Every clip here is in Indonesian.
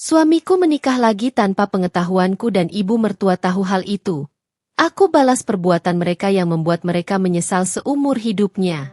Suamiku menikah lagi tanpa pengetahuanku dan ibu mertua tahu hal itu. Aku balas perbuatan mereka yang membuat mereka menyesal seumur hidupnya.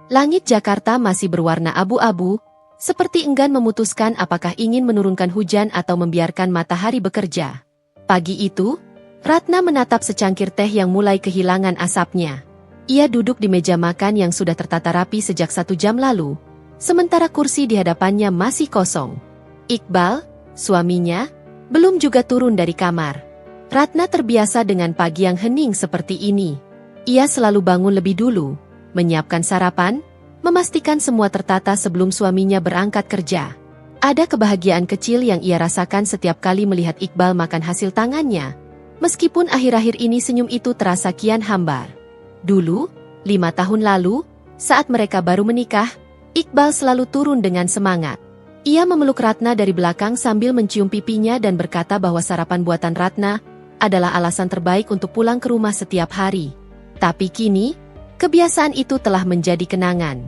Langit Jakarta masih berwarna abu-abu, seperti enggan memutuskan apakah ingin menurunkan hujan atau membiarkan matahari bekerja. Pagi itu, Ratna menatap secangkir teh yang mulai kehilangan asapnya. Ia duduk di meja makan yang sudah tertata rapi sejak 1 jam lalu, sementara kursi di hadapannya masih kosong. Iqbal, suaminya, belum juga turun dari kamar. Ratna terbiasa dengan pagi yang hening seperti ini. Ia selalu bangun lebih dulu, menyiapkan sarapan, memastikan semua tertata sebelum suaminya berangkat kerja. Ada kebahagiaan kecil yang ia rasakan setiap kali melihat Iqbal makan hasil tangannya, meskipun akhir-akhir ini senyum itu terasa kian hambar. Dulu, 5 tahun lalu, saat mereka baru menikah, Iqbal selalu turun dengan semangat. Ia memeluk Ratna dari belakang sambil mencium pipinya dan berkata bahwa sarapan buatan Ratna adalah alasan terbaik untuk pulang ke rumah setiap hari. Tapi kini, kebiasaan itu telah menjadi kenangan.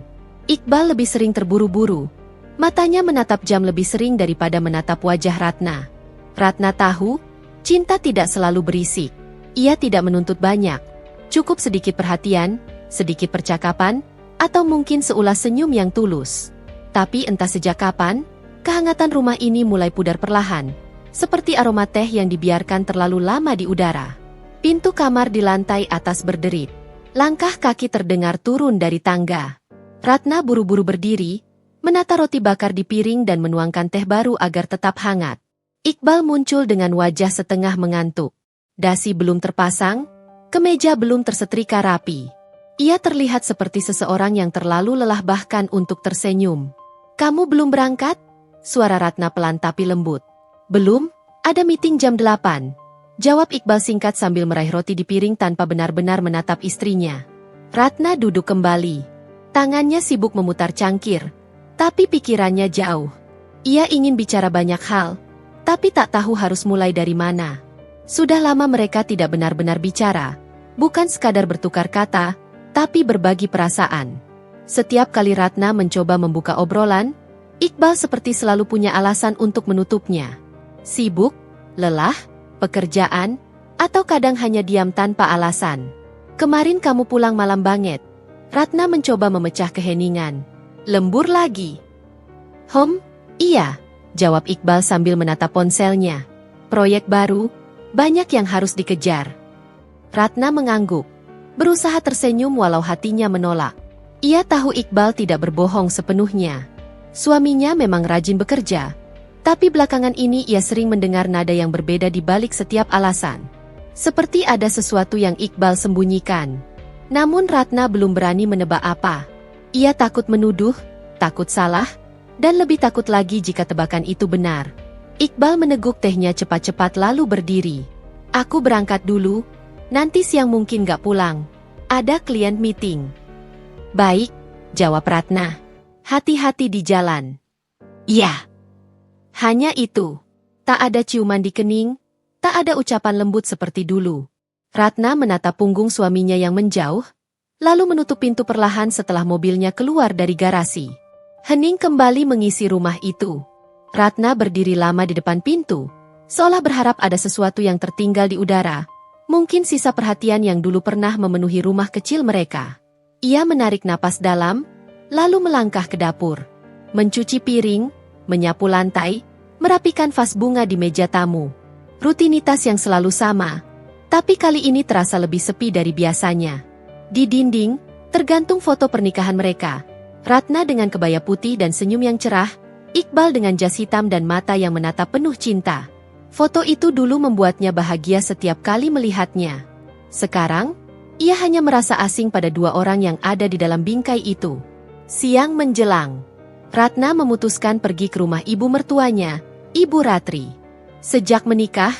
Iqbal lebih sering terburu-buru. Matanya menatap jam lebih sering daripada menatap wajah Ratna. Ratna tahu, cinta tidak selalu berisik. Ia tidak menuntut banyak. Cukup sedikit perhatian, sedikit percakapan, atau mungkin seulas senyum yang tulus. Tapi entah sejak kapan, kehangatan rumah ini mulai pudar perlahan, seperti aroma teh yang dibiarkan terlalu lama di udara. Pintu kamar di lantai atas berderit. Langkah kaki terdengar turun dari tangga. Ratna buru-buru berdiri, menata roti bakar di piring dan menuangkan teh baru agar tetap hangat. Iqbal muncul dengan wajah setengah mengantuk. Dasi belum terpasang, kemeja belum tersetrika rapi. Ia terlihat seperti seseorang yang terlalu lelah bahkan untuk tersenyum. "Kamu belum berangkat?" Suara Ratna pelan tapi lembut. "Belum, ada meeting jam 8. Jawab Iqbal singkat sambil meraih roti di piring tanpa benar-benar menatap istrinya. Ratna duduk kembali. Tangannya sibuk memutar cangkir, tapi pikirannya jauh. Ia ingin bicara banyak hal, tapi tak tahu harus mulai dari mana. Sudah lama mereka tidak benar-benar bicara, bukan sekadar bertukar kata, tapi berbagi perasaan. Setiap kali Ratna mencoba membuka obrolan, Iqbal seperti selalu punya alasan untuk menutupnya. Sibuk, lelah, pekerjaan, atau kadang hanya diam tanpa alasan. "Kemarin kamu pulang malam banget." Ratna mencoba memecah keheningan. "Lembur lagi?" Iya," jawab Iqbal sambil menatap ponselnya. "Proyek baru, banyak yang harus dikejar." Ratna mengangguk, berusaha tersenyum walau hatinya menolak. Ia tahu Iqbal tidak berbohong sepenuhnya. Suaminya memang rajin bekerja, tapi belakangan ini ia sering mendengar nada yang berbeda di balik setiap alasan. Seperti ada sesuatu yang Iqbal sembunyikan. Namun Ratna belum berani menebak apa. Ia takut menuduh, takut salah, dan lebih takut lagi jika tebakan itu benar. Iqbal meneguk tehnya cepat-cepat lalu berdiri. "Aku berangkat dulu, nanti siang mungkin gak pulang. Ada klien meeting." "Baik," jawab Ratna. "Hati-hati di jalan." "Iya." Hanya itu. Tak ada ciuman di kening, tak ada ucapan lembut seperti dulu. Ratna menatap punggung suaminya yang menjauh, lalu menutup pintu perlahan setelah mobilnya keluar dari garasi. Hening kembali mengisi rumah itu. Ratna berdiri lama di depan pintu, seolah berharap ada sesuatu yang tertinggal di udara, mungkin sisa perhatian yang dulu pernah memenuhi rumah kecil mereka. Ia menarik napas dalam, lalu melangkah ke dapur. Mencuci piring, menyapu lantai, merapikan vas bunga di meja tamu. Rutinitas yang selalu sama, tapi kali ini terasa lebih sepi dari biasanya. Di dinding, tergantung foto pernikahan mereka. Ratna dengan kebaya putih dan senyum yang cerah, Iqbal dengan jas hitam dan mata yang menatap penuh cinta. Foto itu dulu membuatnya bahagia setiap kali melihatnya. Sekarang, ia hanya merasa asing pada dua orang yang ada di dalam bingkai itu. Siang menjelang, Ratna memutuskan pergi ke rumah ibu mertuanya, Ibu Ratri. Sejak menikah,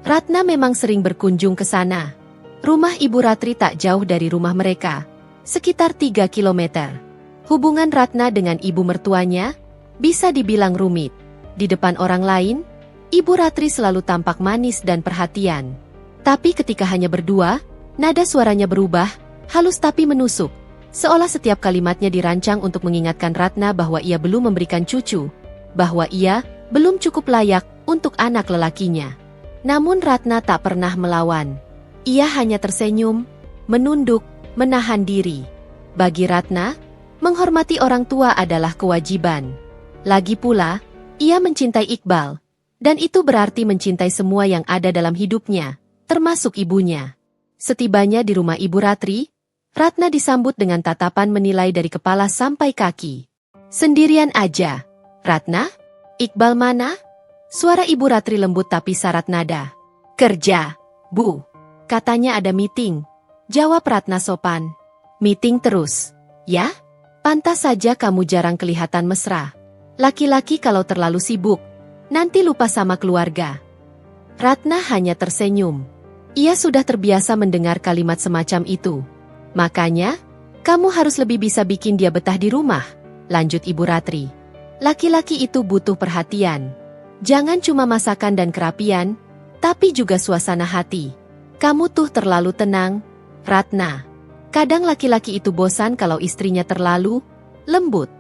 Ratna memang sering berkunjung ke sana. Rumah Ibu Ratri tak jauh dari rumah mereka, sekitar 3 kilometer. Hubungan Ratna dengan ibu mertuanya bisa dibilang rumit. Di depan orang lain, Ibu Ratri selalu tampak manis dan perhatian. Tapi ketika hanya berdua, nada suaranya berubah, halus tapi menusuk, seolah setiap kalimatnya dirancang untuk mengingatkan Ratna bahwa ia belum memberikan cucu, bahwa ia belum cukup layak untuk anak lelakinya. Namun Ratna tak pernah melawan. Ia hanya tersenyum, menunduk, menahan diri. Bagi Ratna, menghormati orang tua adalah kewajiban. Lagi pula, ia mencintai Iqbal, dan itu berarti mencintai semua yang ada dalam hidupnya, termasuk ibunya. Setibanya di rumah Ibu Ratri, Ratna disambut dengan tatapan menilai dari kepala sampai kaki. Sendirian aja. Ratna? Iqbal mana? Suara Ibu Ratri lembut tapi syarat nada. Kerja, Bu. Katanya ada meeting. Jawab Ratna sopan. Meeting terus. Ya? Pantas saja kamu jarang kelihatan mesra. Laki-laki kalau terlalu sibuk, nanti lupa sama keluarga. Ratna hanya tersenyum. Ia sudah terbiasa mendengar kalimat semacam itu. Makanya, kamu harus lebih bisa bikin dia betah di rumah, lanjut Ibu Ratri. Laki-laki itu butuh perhatian. Jangan cuma masakan dan kerapian, tapi juga suasana hati. Kamu tuh terlalu tenang, Ratna. Kadang laki-laki itu bosan kalau istrinya terlalu lembut.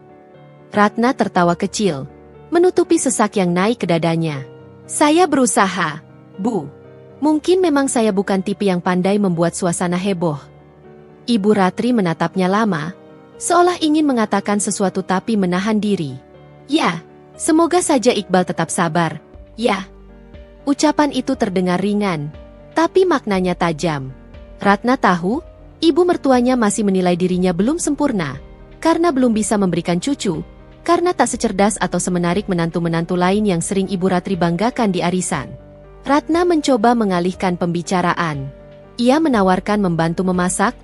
Ratna tertawa kecil, menutupi sesak yang naik ke dadanya. Saya berusaha, Bu. Mungkin memang saya bukan tipe yang pandai membuat suasana heboh. Ibu Ratri menatapnya lama, seolah ingin mengatakan sesuatu tapi menahan diri. Ya, semoga saja Iqbal tetap sabar. Ya. Ucapan itu terdengar ringan, tapi maknanya tajam. Ratna tahu, ibu mertuanya masih menilai dirinya belum sempurna, karena belum bisa memberikan cucu, karena tak secerdas atau semenarik menantu-menantu lain yang sering Ibu Ratri banggakan di arisan. Ratna mencoba mengalihkan pembicaraan. Ia menawarkan membantu memasak,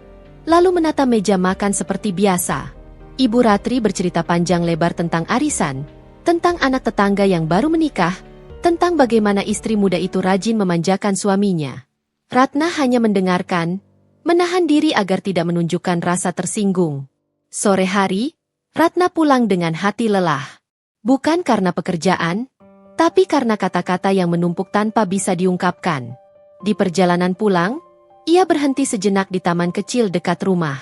lalu menata meja makan seperti biasa. Ibu Ratri bercerita panjang lebar tentang arisan, tentang anak tetangga yang baru menikah, tentang bagaimana istri muda itu rajin memanjakan suaminya. Ratna hanya mendengarkan, menahan diri agar tidak menunjukkan rasa tersinggung. Sore hari, Ratna pulang dengan hati lelah. Bukan karena pekerjaan, tapi karena kata-kata yang menumpuk tanpa bisa diungkapkan. Di perjalanan pulang, ia berhenti sejenak di taman kecil dekat rumah.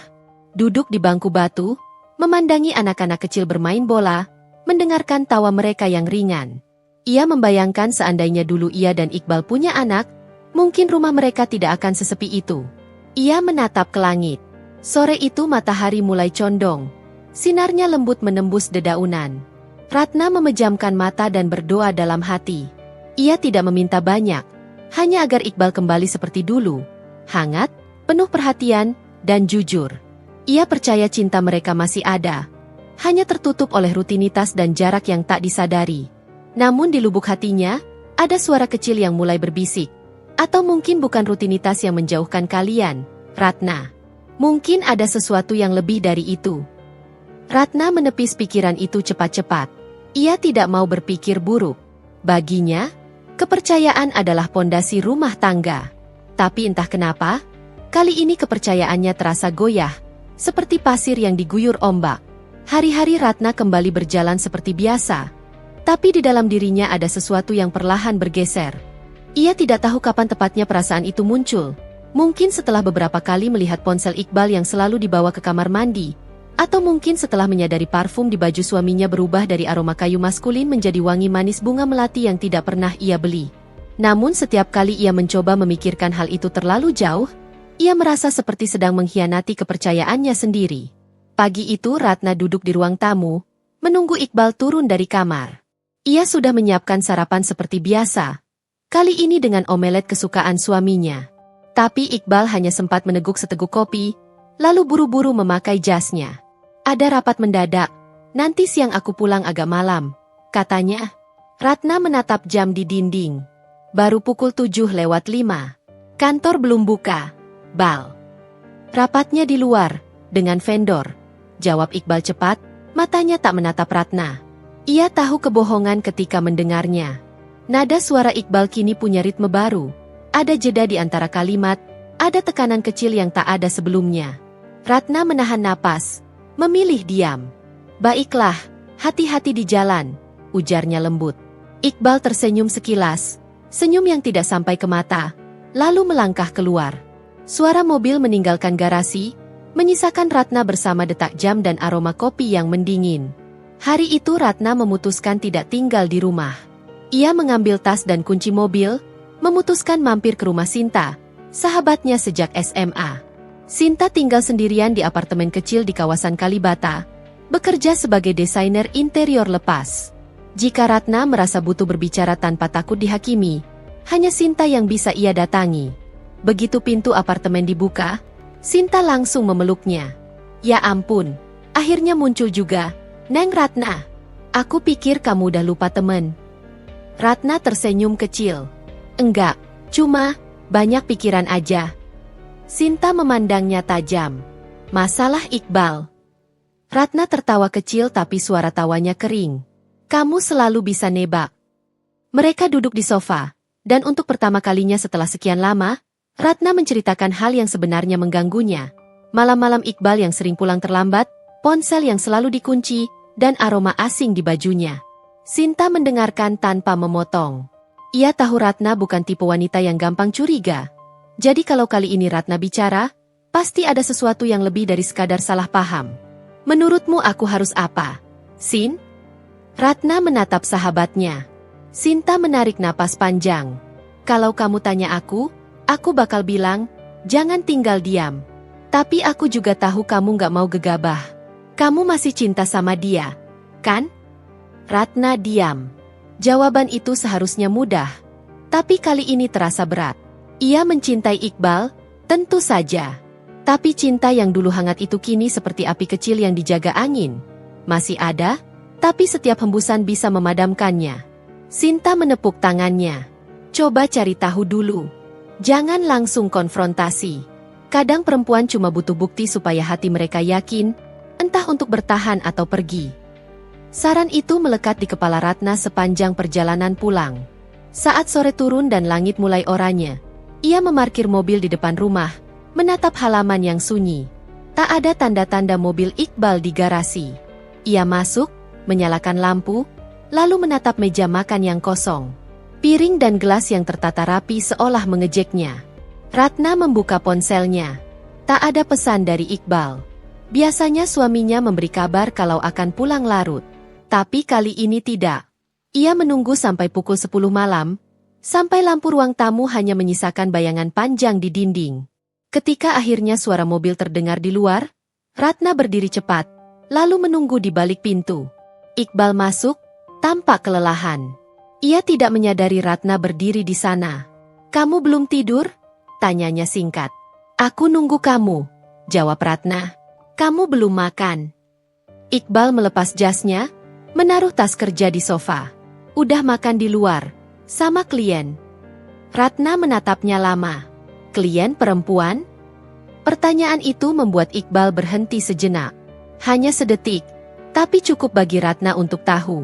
Duduk di bangku batu, memandangi anak-anak kecil bermain bola, mendengarkan tawa mereka yang ringan. Ia membayangkan seandainya dulu ia dan Iqbal punya anak, mungkin rumah mereka tidak akan sesepi itu. Ia menatap ke langit. Sore itu matahari mulai condong. Sinarnya lembut menembus dedaunan. Ratna memejamkan mata dan berdoa dalam hati. Ia tidak meminta banyak, hanya agar Iqbal kembali seperti dulu. Hangat, penuh perhatian, dan jujur. Ia percaya cinta mereka masih ada, hanya tertutup oleh rutinitas dan jarak yang tak disadari. Namun di lubuk hatinya, ada suara kecil yang mulai berbisik. Atau mungkin bukan rutinitas yang menjauhkan kalian, Ratna. Mungkin ada sesuatu yang lebih dari itu. Ratna menepis pikiran itu cepat-cepat. Ia tidak mau berpikir buruk. Baginya, kepercayaan adalah pondasi rumah tangga. Tapi entah kenapa, kali ini kepercayaannya terasa goyah, seperti pasir yang diguyur ombak. Hari-hari Ratna kembali berjalan seperti biasa, tapi di dalam dirinya ada sesuatu yang perlahan bergeser. Ia tidak tahu kapan tepatnya perasaan itu muncul. Mungkin setelah beberapa kali melihat ponsel Iqbal yang selalu dibawa ke kamar mandi, atau mungkin setelah menyadari parfum di baju suaminya berubah dari aroma kayu maskulin menjadi wangi manis bunga melati yang tidak pernah ia beli. Namun setiap kali ia mencoba memikirkan hal itu terlalu jauh, ia merasa seperti sedang mengkhianati kepercayaannya sendiri. Pagi itu Ratna duduk di ruang tamu, menunggu Iqbal turun dari kamar. Ia sudah menyiapkan sarapan seperti biasa, kali ini dengan omelet kesukaan suaminya. Tapi Iqbal hanya sempat meneguk seteguk kopi, lalu buru-buru memakai jasnya. Ada rapat mendadak, nanti siang aku pulang agak malam, katanya. Ratna menatap jam di dinding. Baru pukul 7:05. Kantor belum buka. Bal. Rapatnya di luar, dengan vendor. Jawab Iqbal cepat, matanya tak menatap Ratna. Ia tahu kebohongan ketika mendengarnya. Nada suara Iqbal kini punya ritme baru. Ada jeda di antara kalimat, ada tekanan kecil yang tak ada sebelumnya. Ratna menahan napas, memilih diam. Baiklah, hati-hati di jalan, ujarnya lembut. Iqbal tersenyum sekilas. Senyum yang tidak sampai ke mata, lalu melangkah keluar. Suara mobil meninggalkan garasi, menyisakan Ratna bersama detak jam dan aroma kopi yang mendingin. Hari itu Ratna memutuskan tidak tinggal di rumah. Ia mengambil tas dan kunci mobil, memutuskan mampir ke rumah Sinta, sahabatnya sejak SMA. Sinta tinggal sendirian di apartemen kecil di kawasan Kalibata, bekerja sebagai desainer interior lepas. Jika Ratna merasa butuh berbicara tanpa takut dihakimi, hanya Sinta yang bisa ia datangi. Begitu pintu apartemen dibuka, Sinta langsung memeluknya. Ya ampun, akhirnya muncul juga, Neng Ratna. Aku pikir kamu udah lupa temen. Ratna tersenyum kecil. Enggak, cuma banyak pikiran aja. Sinta memandangnya tajam. Masalah Iqbal. Ratna tertawa kecil tapi suara tawanya kering. Kamu selalu bisa nebak. Mereka duduk di sofa, dan untuk pertama kalinya setelah sekian lama, Ratna menceritakan hal yang sebenarnya mengganggunya. Malam-malam Iqbal yang sering pulang terlambat, ponsel yang selalu dikunci, dan aroma asing di bajunya. Sinta mendengarkan tanpa memotong. Ia tahu Ratna bukan tipe wanita yang gampang curiga. Jadi kalau kali ini Ratna bicara, pasti ada sesuatu yang lebih dari sekadar salah paham. Menurutmu aku harus apa, Sin? Ratna menatap sahabatnya. Sinta menarik napas panjang. Kalau kamu tanya aku bakal bilang, jangan tinggal diam. Tapi aku juga tahu kamu gak mau gegabah. Kamu masih cinta sama dia, kan? Ratna diam. Jawaban itu seharusnya mudah. Tapi kali ini terasa berat. Ia mencintai Iqbal, tentu saja. Tapi cinta yang dulu hangat itu kini seperti api kecil yang dijaga angin. Masih ada, tapi setiap hembusan bisa memadamkannya. Sinta menepuk tangannya. Coba cari tahu dulu. Jangan langsung konfrontasi. Kadang perempuan cuma butuh bukti supaya hati mereka yakin, entah untuk bertahan atau pergi. Saran itu melekat di kepala Ratna sepanjang perjalanan pulang. Saat sore turun dan langit mulai oranye, ia memarkir mobil di depan rumah, menatap halaman yang sunyi. Tak ada tanda-tanda mobil Iqbal di garasi. Ia masuk, menyalakan lampu, lalu menatap meja makan yang kosong. Piring dan gelas yang tertata rapi seolah mengejeknya. Ratna membuka ponselnya. Tak ada pesan dari Iqbal. Biasanya suaminya memberi kabar kalau akan pulang larut. Tapi kali ini tidak. Ia menunggu sampai pukul 10 malam, sampai lampu ruang tamu hanya menyisakan bayangan panjang di dinding. Ketika akhirnya suara mobil terdengar di luar, Ratna berdiri cepat, lalu menunggu di balik pintu. Iqbal masuk, tampak kelelahan. Ia tidak menyadari Ratna berdiri di sana. Kamu belum tidur? Tanyanya singkat. Aku nunggu kamu, jawab Ratna. Kamu belum makan. Iqbal melepas jasnya, menaruh tas kerja di sofa. Udah makan di luar, sama klien. Ratna menatapnya lama. Klien perempuan? Pertanyaan itu membuat Iqbal berhenti sejenak. Hanya sedetik, tapi cukup bagi Ratna untuk tahu.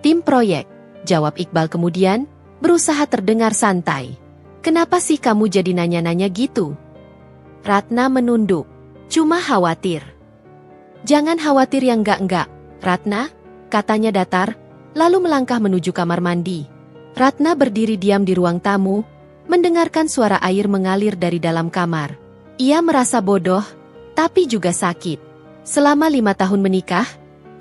Tim proyek, jawab Iqbal kemudian, berusaha terdengar santai. Kenapa sih kamu jadi nanya-nanya gitu? Ratna menunduk. Cuma khawatir. Jangan khawatir yang enggak-enggak, Ratna, katanya datar, lalu melangkah menuju kamar mandi. Ratna berdiri diam di ruang tamu, mendengarkan suara air mengalir dari dalam kamar. Ia merasa bodoh, tapi juga sakit. Selama 5 tahun menikah,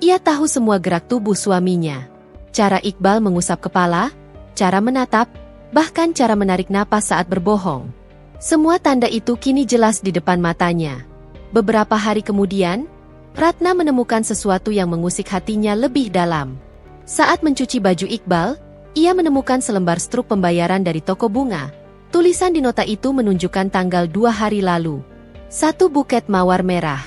ia tahu semua gerak tubuh suaminya. Cara Iqbal mengusap kepala, cara menatap, bahkan cara menarik napas saat berbohong. Semua tanda itu kini jelas di depan matanya. Beberapa hari kemudian, Ratna menemukan sesuatu yang mengusik hatinya lebih dalam. Saat mencuci baju Iqbal, ia menemukan selembar struk pembayaran dari toko bunga. Tulisan di nota itu menunjukkan tanggal 2 hari lalu. 1 buket mawar merah.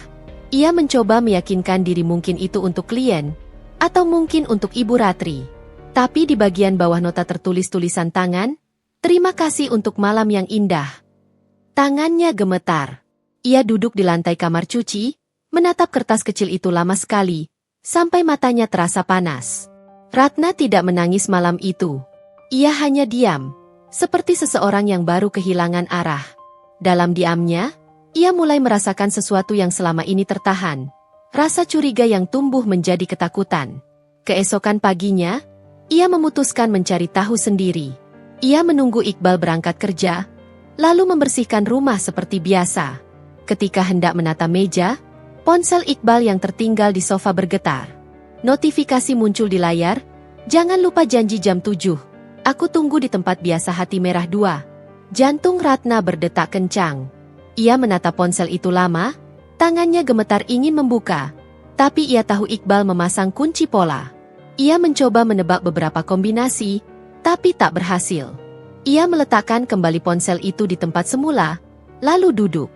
Ia mencoba meyakinkan diri mungkin itu untuk klien, atau mungkin untuk Ibu Ratri. Tapi di bagian bawah nota tertulis tulisan tangan, terima kasih untuk malam yang indah. Tangannya gemetar. Ia duduk di lantai kamar cuci, menatap kertas kecil itu lama sekali, sampai matanya terasa panas. Ratna tidak menangis malam itu. Ia hanya diam, seperti seseorang yang baru kehilangan arah. Dalam diamnya, ia mulai merasakan sesuatu yang selama ini tertahan. Rasa curiga yang tumbuh menjadi ketakutan. Keesokan paginya, ia memutuskan mencari tahu sendiri. Ia menunggu Iqbal berangkat kerja, lalu membersihkan rumah seperti biasa. Ketika hendak menata meja, ponsel Iqbal yang tertinggal di sofa bergetar. Notifikasi muncul di layar, "Jangan lupa janji jam 7. Aku tunggu di tempat biasa hati merah 2. Jantung Ratna berdetak kencang. Ia menatap ponsel itu lama, tangannya gemetar ingin membuka. Tapi ia tahu Iqbal memasang kunci pola. Ia mencoba menebak beberapa kombinasi, tapi tak berhasil. Ia meletakkan kembali ponsel itu di tempat semula, lalu duduk.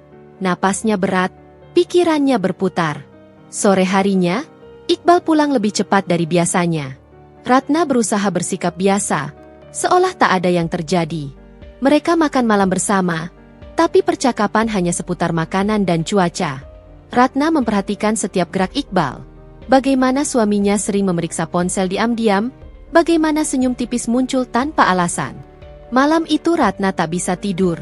Napasnya berat, pikirannya berputar. Sore harinya, Iqbal pulang lebih cepat dari biasanya. Ratna berusaha bersikap biasa, seolah tak ada yang terjadi. Mereka makan malam bersama, tapi percakapan hanya seputar makanan dan cuaca. Ratna memperhatikan setiap gerak Iqbal. Bagaimana suaminya sering memeriksa ponsel diam-diam, bagaimana senyum tipis muncul tanpa alasan. Malam itu Ratna tak bisa tidur.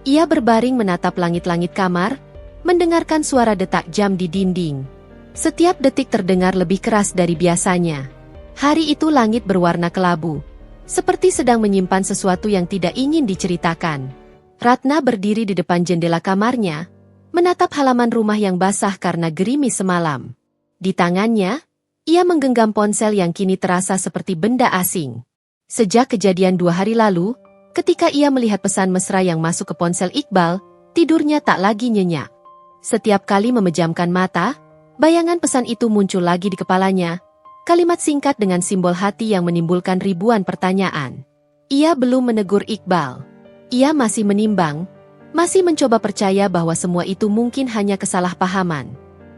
Ia berbaring menatap langit-langit kamar, mendengarkan suara detak jam di dinding. Setiap detik terdengar lebih keras dari biasanya. Hari itu langit berwarna kelabu, seperti sedang menyimpan sesuatu yang tidak ingin diceritakan. Ratna berdiri di depan jendela kamarnya, menatap halaman rumah yang basah karena gerimis semalam. Di tangannya, ia menggenggam ponsel yang kini terasa seperti benda asing. Sejak kejadian 2 hari lalu, ketika ia melihat pesan mesra yang masuk ke ponsel Iqbal, tidurnya tak lagi nyenyak. Setiap kali memejamkan mata, bayangan pesan itu muncul lagi di kepalanya, kalimat singkat dengan simbol hati yang menimbulkan ribuan pertanyaan. Ia belum menegur Iqbal. Ia masih menimbang, masih mencoba percaya bahwa semua itu mungkin hanya kesalahpahaman.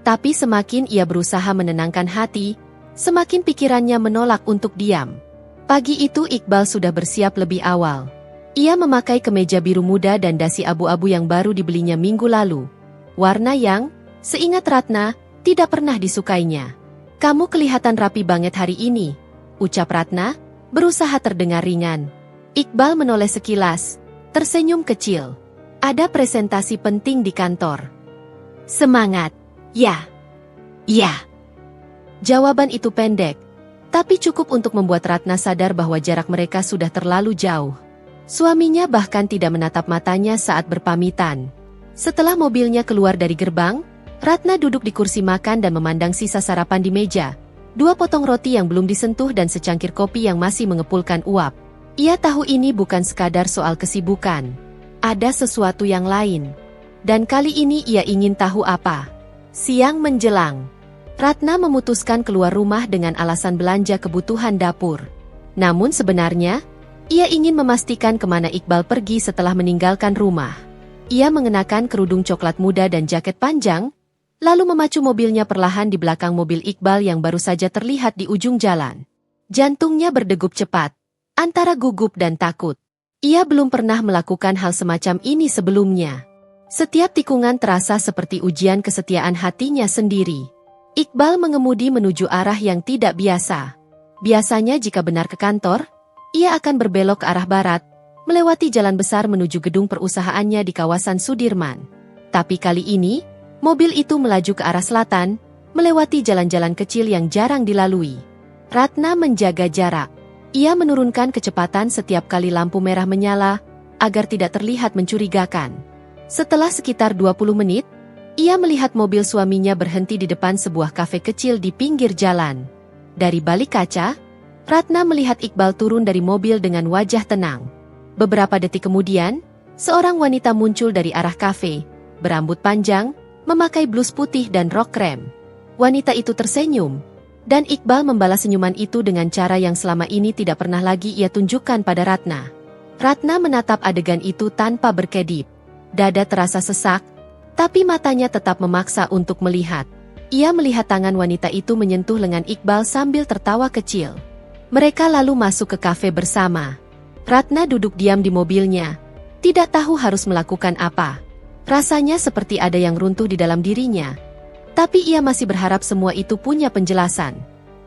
Tapi semakin ia berusaha menenangkan hati, semakin pikirannya menolak untuk diam. Pagi itu Iqbal sudah bersiap lebih awal. Ia memakai kemeja biru muda dan dasi abu-abu yang baru dibelinya minggu lalu. Warna yang, seingat Ratna, tidak pernah disukainya. "Kamu kelihatan rapi banget hari ini," ucap Ratna, berusaha terdengar ringan. Iqbal menoleh sekilas, tersenyum kecil. "Ada presentasi penting di kantor." "Semangat." "Ya." "Ya." Jawaban itu pendek, tapi cukup untuk membuat Ratna sadar bahwa jarak mereka sudah terlalu jauh. Suaminya bahkan tidak menatap matanya saat berpamitan. Setelah mobilnya keluar dari gerbang, Ratna duduk di kursi makan dan memandang sisa sarapan di meja. 2 potong roti yang belum disentuh dan secangkir kopi yang masih mengepulkan uap. Ia tahu ini bukan sekadar soal kesibukan. Ada sesuatu yang lain. Dan kali ini ia ingin tahu apa. Siang menjelang, Ratna memutuskan keluar rumah dengan alasan belanja kebutuhan dapur. Namun sebenarnya, ia ingin memastikan kemana Iqbal pergi setelah meninggalkan rumah. Ia mengenakan kerudung coklat muda dan jaket panjang, lalu memacu mobilnya perlahan di belakang mobil Iqbal yang baru saja terlihat di ujung jalan. Jantungnya berdegup cepat, antara gugup dan takut. Ia belum pernah melakukan hal semacam ini sebelumnya. Setiap tikungan terasa seperti ujian kesetiaan hatinya sendiri. Iqbal mengemudi menuju arah yang tidak biasa. Biasanya jika benar ke kantor, ia akan berbelok ke arah barat, melewati jalan besar menuju gedung perusahaannya di kawasan Sudirman. Tapi kali ini, mobil itu melaju ke arah selatan, melewati jalan-jalan kecil yang jarang dilalui. Ratna menjaga jarak. Ia menurunkan kecepatan setiap kali lampu merah menyala, agar tidak terlihat mencurigakan. Setelah sekitar 20 menit, ia melihat mobil suaminya berhenti di depan sebuah kafe kecil di pinggir jalan. Dari balik kaca, Ratna melihat Iqbal turun dari mobil dengan wajah tenang. Beberapa detik kemudian, seorang wanita muncul dari arah kafe, berambut panjang, memakai blus putih dan rok krem. Wanita itu tersenyum, dan Iqbal membalas senyuman itu dengan cara yang selama ini tidak pernah lagi ia tunjukkan pada Ratna. Ratna menatap adegan itu tanpa berkedip. Dada terasa sesak, tapi matanya tetap memaksa untuk melihat. Ia melihat tangan wanita itu menyentuh lengan Iqbal sambil tertawa kecil. Mereka lalu masuk ke kafe bersama. Ratna duduk diam di mobilnya, tidak tahu harus melakukan apa. Rasanya seperti ada yang runtuh di dalam dirinya. Tapi ia masih berharap semua itu punya penjelasan.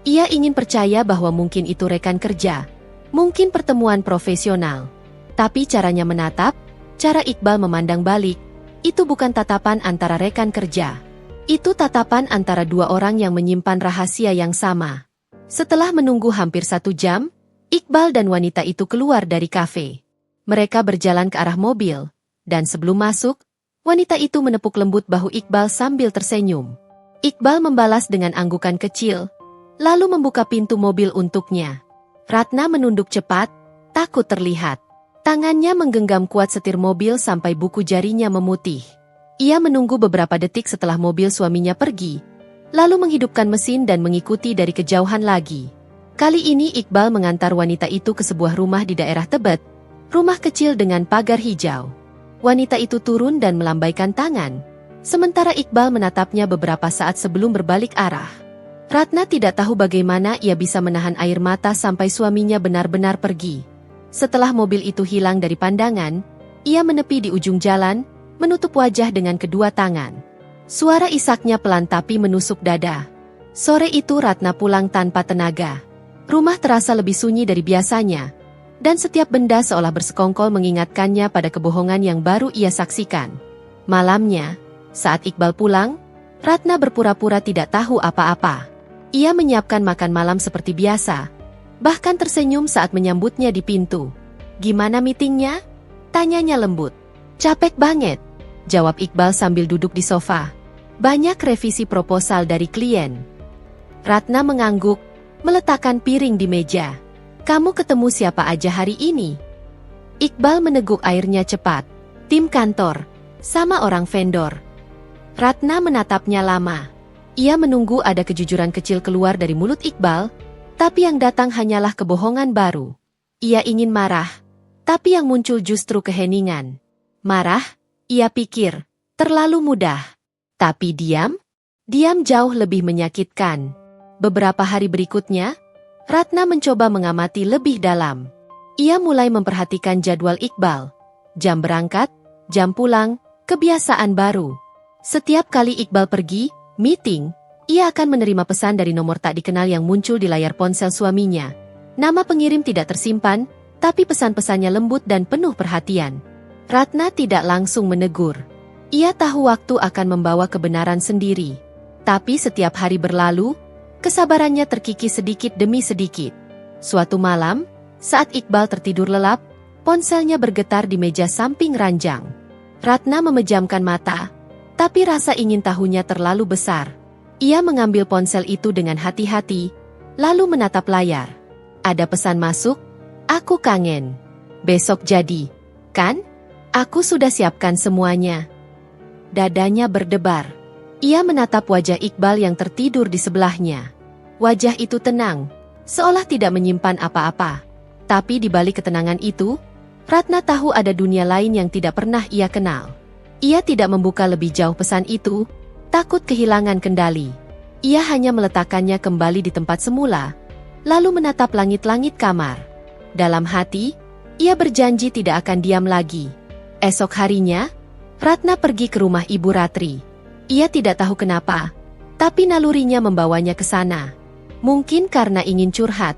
Ia ingin percaya bahwa mungkin itu rekan kerja, mungkin pertemuan profesional. Tapi caranya menatap, cara Iqbal memandang balik, itu bukan tatapan antara rekan kerja. Itu tatapan antara 2 orang yang menyimpan rahasia yang sama. Setelah menunggu hampir 1 jam, Iqbal dan wanita itu keluar dari kafe. Mereka berjalan ke arah mobil, dan sebelum masuk, Wanita itu menepuk lembut bahu Iqbal sambil tersenyum. Iqbal membalas dengan anggukan kecil, lalu membuka pintu mobil untuknya. Ratna menunduk cepat, takut terlihat. Tangannya menggenggam kuat setir mobil sampai buku jarinya memutih. Ia menunggu beberapa detik setelah mobil suaminya pergi, lalu menghidupkan mesin dan mengikuti dari kejauhan lagi. Kali ini Iqbal mengantar wanita itu ke sebuah rumah di daerah Tebet, rumah kecil dengan pagar hijau. Wanita itu turun dan melambaikan tangan, sementara Iqbal menatapnya beberapa saat sebelum berbalik arah. Ratna tidak tahu bagaimana ia bisa menahan air mata sampai suaminya benar-benar pergi. Setelah mobil itu hilang dari pandangan, ia menepi di ujung jalan, menutup wajah dengan kedua tangan. Suara isaknya pelan tapi menusuk dada. Sore itu Ratna pulang tanpa tenaga. Rumah terasa lebih sunyi dari biasanya, dan setiap benda seolah bersekongkol mengingatkannya pada kebohongan yang baru ia saksikan. Malamnya, saat Iqbal pulang, Ratna berpura-pura tidak tahu apa-apa. Ia menyiapkan makan malam seperti biasa, bahkan tersenyum saat menyambutnya di pintu. "Gimana meetingnya?" tanyanya lembut. "Capek banget," jawab Iqbal sambil duduk di sofa. "Banyak revisi proposal dari klien." Ratna mengangguk, meletakkan piring di meja. "Kamu ketemu siapa aja hari ini?" Iqbal meneguk airnya cepat. "Tim kantor, sama orang vendor." Ratna menatapnya lama. Ia menunggu ada kejujuran kecil keluar dari mulut Iqbal, tapi yang datang hanyalah kebohongan baru. Ia ingin marah, tapi yang muncul justru keheningan. Marah, ia pikir, terlalu mudah. Tapi diam jauh lebih menyakitkan. Beberapa hari berikutnya, Ratna mencoba mengamati lebih dalam. Ia mulai memperhatikan jadwal Iqbal. Jam berangkat, jam pulang, kebiasaan baru. Setiap kali Iqbal pergi, meeting, ia akan menerima pesan dari nomor tak dikenal yang muncul di layar ponsel suaminya. Nama pengirim tidak tersimpan, tapi pesan-pesannya lembut dan penuh perhatian. Ratna tidak langsung menegur. Ia tahu waktu akan membawa kebenaran sendiri. Tapi setiap hari berlalu, kesabarannya terkikis sedikit demi sedikit. Suatu malam, saat Iqbal tertidur lelap, ponselnya bergetar di meja samping ranjang. Ratna memejamkan mata, tapi rasa ingin tahunya terlalu besar. Ia mengambil ponsel itu dengan hati-hati, lalu menatap layar. Ada pesan masuk, "Aku kangen. Besok jadi, kan? Aku sudah siapkan semuanya." Dadanya berdebar. Ia menatap wajah Iqbal yang tertidur di sebelahnya. Wajah itu tenang, seolah tidak menyimpan apa-apa. Tapi di balik ketenangan itu, Ratna tahu ada dunia lain yang tidak pernah ia kenal. Ia tidak membuka lebih jauh pesan itu, takut kehilangan kendali. Ia hanya meletakkannya kembali di tempat semula, lalu menatap langit-langit kamar. Dalam hati, ia berjanji tidak akan diam lagi. Esok harinya, Ratna pergi ke rumah Ibu Ratri. Ia tidak tahu kenapa, tapi nalurinya membawanya ke sana. Mungkin karena ingin curhat,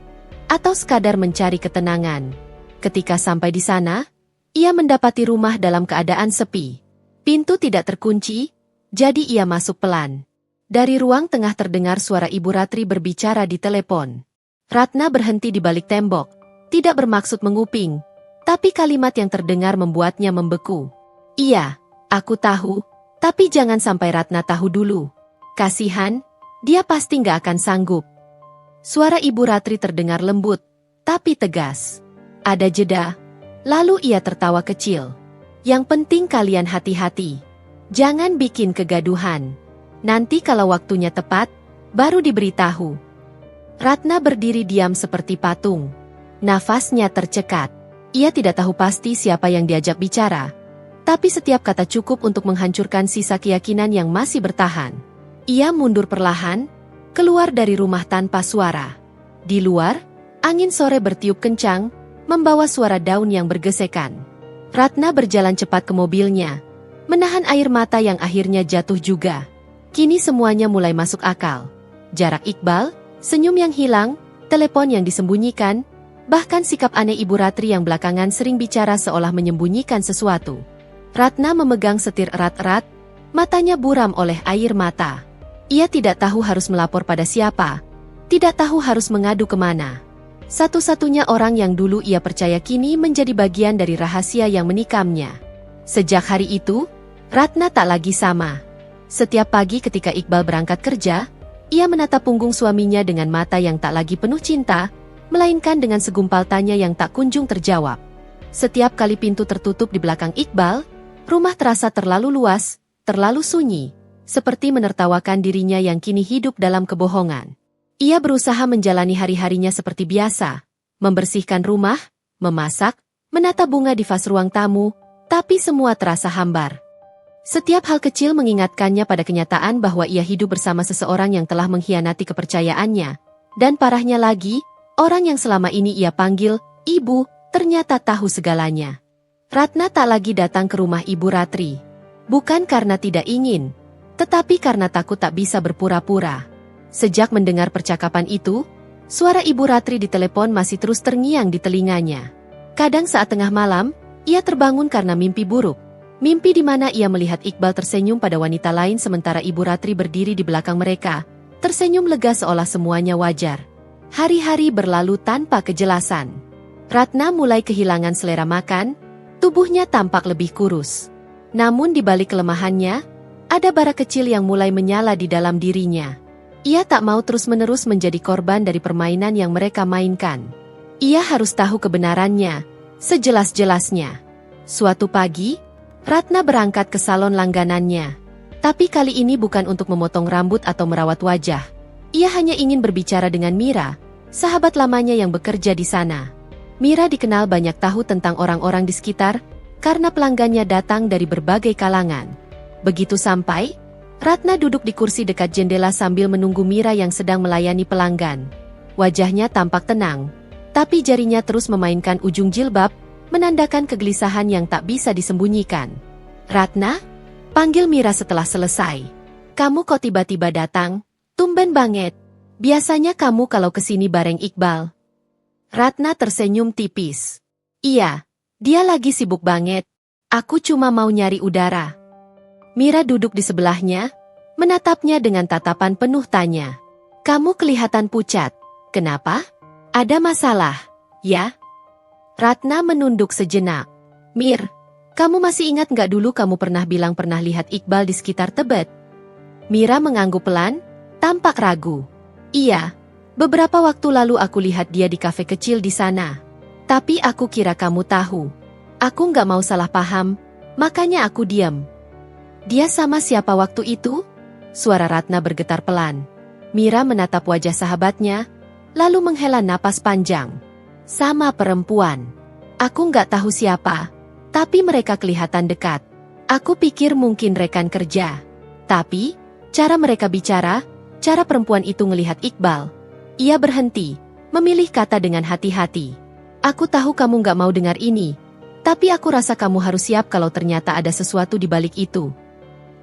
atau sekadar mencari ketenangan. Ketika sampai di sana, ia mendapati rumah dalam keadaan sepi. Pintu tidak terkunci, jadi ia masuk pelan. Dari ruang tengah terdengar suara Ibu Ratri berbicara di telepon. Ratna berhenti di balik tembok, tidak bermaksud menguping, tapi kalimat yang terdengar membuatnya membeku. "Iya, aku tahu. Tapi jangan sampai Ratna tahu dulu. Kasihan, dia pasti nggak akan sanggup." Suara Ibu Ratri terdengar lembut, tapi tegas. Ada jeda, lalu ia tertawa kecil. "Yang penting kalian hati-hati. Jangan bikin kegaduhan. Nanti kalau waktunya tepat, baru diberitahu." Ratna berdiri diam seperti patung. Nafasnya tercekat. Ia tidak tahu pasti siapa yang diajak bicara, tapi setiap kata cukup untuk menghancurkan sisa keyakinan yang masih bertahan. Ia mundur perlahan, keluar dari rumah tanpa suara. Di luar, angin sore bertiup kencang, membawa suara daun yang bergesekan. Ratna berjalan cepat ke mobilnya, menahan air mata yang akhirnya jatuh juga. Kini semuanya mulai masuk akal. Jarak Iqbal, senyum yang hilang, telepon yang disembunyikan, bahkan sikap aneh Ibu Ratri yang belakangan sering bicara seolah menyembunyikan sesuatu. Ratna memegang setir erat-erat, matanya buram oleh air mata. Ia tidak tahu harus melapor pada siapa, tidak tahu harus mengadu kemana. Satu-satunya orang yang dulu ia percaya kini menjadi bagian dari rahasia yang menikamnya. Sejak hari itu, Ratna tak lagi sama. Setiap pagi ketika Iqbal berangkat kerja, ia menatap punggung suaminya dengan mata yang tak lagi penuh cinta, melainkan dengan segumpal tanya yang tak kunjung terjawab. Setiap kali pintu tertutup di belakang Iqbal, rumah terasa terlalu luas, terlalu sunyi, seperti menertawakan dirinya yang kini hidup dalam kebohongan. Ia berusaha menjalani hari-harinya seperti biasa, membersihkan rumah, memasak, menata bunga di vas ruang tamu, tapi semua terasa hambar. Setiap hal kecil mengingatkannya pada kenyataan bahwa ia hidup bersama seseorang yang telah mengkhianati kepercayaannya. Dan parahnya lagi, orang yang selama ini ia panggil ibu, ternyata tahu segalanya. Ratna tak lagi datang ke rumah Ibu Ratri. Bukan karena tidak ingin, tetapi karena takut tak bisa berpura-pura. Sejak mendengar percakapan itu, suara Ibu Ratri di telepon masih terus terngiang di telinganya. Kadang saat tengah malam, ia terbangun karena mimpi buruk. Mimpi di mana ia melihat Iqbal tersenyum pada wanita lain sementara Ibu Ratri berdiri di belakang mereka, tersenyum lega seolah semuanya wajar. Hari-hari berlalu tanpa kejelasan. Ratna mulai kehilangan selera makan, tubuhnya tampak lebih kurus. Namun di balik kelemahannya, ada bara kecil yang mulai menyala di dalam dirinya. Ia tak mau terus-menerus menjadi korban dari permainan yang mereka mainkan. Ia harus tahu kebenarannya, sejelas-jelasnya. Suatu pagi, Ratna berangkat ke salon langganannya. Tapi kali ini bukan untuk memotong rambut atau merawat wajah. Ia hanya ingin berbicara dengan Mira, sahabat lamanya yang bekerja di sana. Mira dikenal banyak tahu tentang orang-orang di sekitar, karena pelanggannya datang dari berbagai kalangan. Begitu sampai, Ratna duduk di kursi dekat jendela sambil menunggu Mira yang sedang melayani pelanggan. Wajahnya tampak tenang, tapi jarinya terus memainkan ujung jilbab, menandakan kegelisahan yang tak bisa disembunyikan. "Ratna?" panggil Mira setelah selesai. "Kamu kok tiba-tiba datang? Tumben banget. Biasanya kamu kalau kesini bareng Iqbal." Ratna tersenyum tipis. "Iya, dia lagi sibuk banget. Aku cuma mau nyari udara." Mira duduk di sebelahnya, menatapnya dengan tatapan penuh tanya. "Kamu kelihatan pucat. Kenapa? Ada masalah, ya?" Ratna menunduk sejenak. "Mir, kamu masih ingat nggak dulu kamu pernah bilang pernah lihat Iqbal di sekitar Tebet?" Mira mengangguk pelan, tampak ragu. "Iya, beberapa waktu lalu aku lihat dia di kafe kecil di sana. Tapi aku kira kamu tahu. Aku nggak mau salah paham, makanya aku diam." "Dia sama siapa waktu itu?" Suara Ratna bergetar pelan. Mira menatap wajah sahabatnya, lalu menghela napas panjang. "Sama perempuan. Aku nggak tahu siapa, tapi mereka kelihatan dekat. Aku pikir mungkin rekan kerja. Tapi, cara mereka bicara, cara perempuan itu ngelihat Iqbal." Ia berhenti, memilih kata dengan hati-hati. "Aku tahu kamu nggak mau dengar ini, tapi aku rasa kamu harus siap kalau ternyata ada sesuatu di balik itu."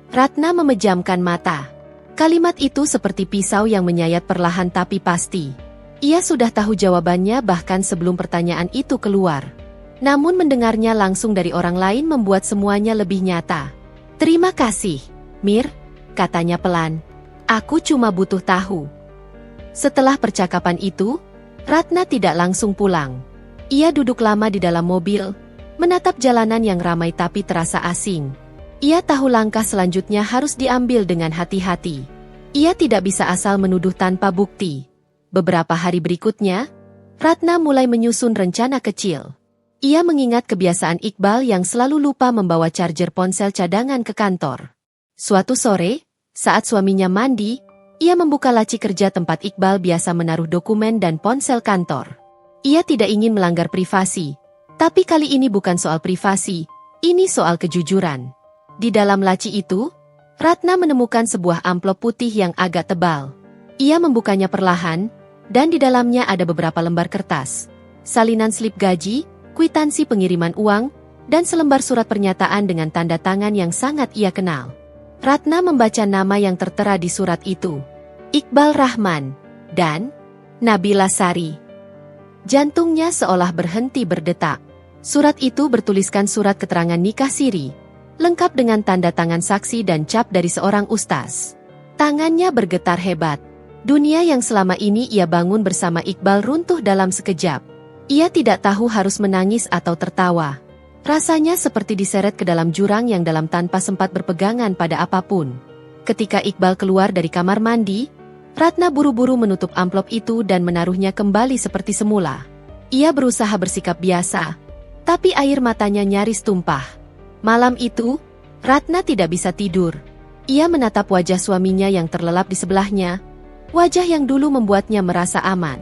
Ratna memejamkan mata. Kalimat itu seperti pisau yang menyayat perlahan tapi pasti. Ia sudah tahu jawabannya bahkan sebelum pertanyaan itu keluar. Namun mendengarnya langsung dari orang lain membuat semuanya lebih nyata. "Terima kasih, Mir," katanya pelan. "Aku cuma butuh tahu." Setelah percakapan itu, Ratna tidak langsung pulang. Ia duduk lama di dalam mobil, menatap jalanan yang ramai tapi terasa asing. Ia tahu langkah selanjutnya harus diambil dengan hati-hati. Ia tidak bisa asal menuduh tanpa bukti. Beberapa hari berikutnya, Ratna mulai menyusun rencana kecil. Ia mengingat kebiasaan Iqbal yang selalu lupa membawa charger ponsel cadangan ke kantor. Suatu sore, saat suaminya mandi, ia membuka laci kerja tempat Iqbal biasa menaruh dokumen dan ponsel kantor. Ia tidak ingin melanggar privasi, tapi kali ini bukan soal privasi, ini soal kejujuran. Di dalam laci itu, Ratna menemukan sebuah amplop putih yang agak tebal. Ia membukanya perlahan, dan di dalamnya ada beberapa lembar kertas, salinan slip gaji, kwitansi pengiriman uang, dan selembar surat pernyataan dengan tanda tangan yang sangat ia kenal. Ratna membaca nama yang tertera di surat itu. Iqbal Rahman, dan Nabila Sari. Jantungnya seolah berhenti berdetak. Surat itu bertuliskan surat keterangan nikah siri, lengkap dengan tanda tangan saksi dan cap dari seorang ustaz. Tangannya bergetar hebat. Dunia yang selama ini ia bangun bersama Iqbal runtuh dalam sekejap. Ia tidak tahu harus menangis atau tertawa. Rasanya seperti diseret ke dalam jurang yang dalam tanpa sempat berpegangan pada apapun. Ketika Iqbal keluar dari kamar mandi, Ratna buru-buru menutup amplop itu dan menaruhnya kembali seperti semula. Ia berusaha bersikap biasa, tapi air matanya nyaris tumpah. Malam itu, Ratna tidak bisa tidur. Ia menatap wajah suaminya yang terlelap di sebelahnya, wajah yang dulu membuatnya merasa aman.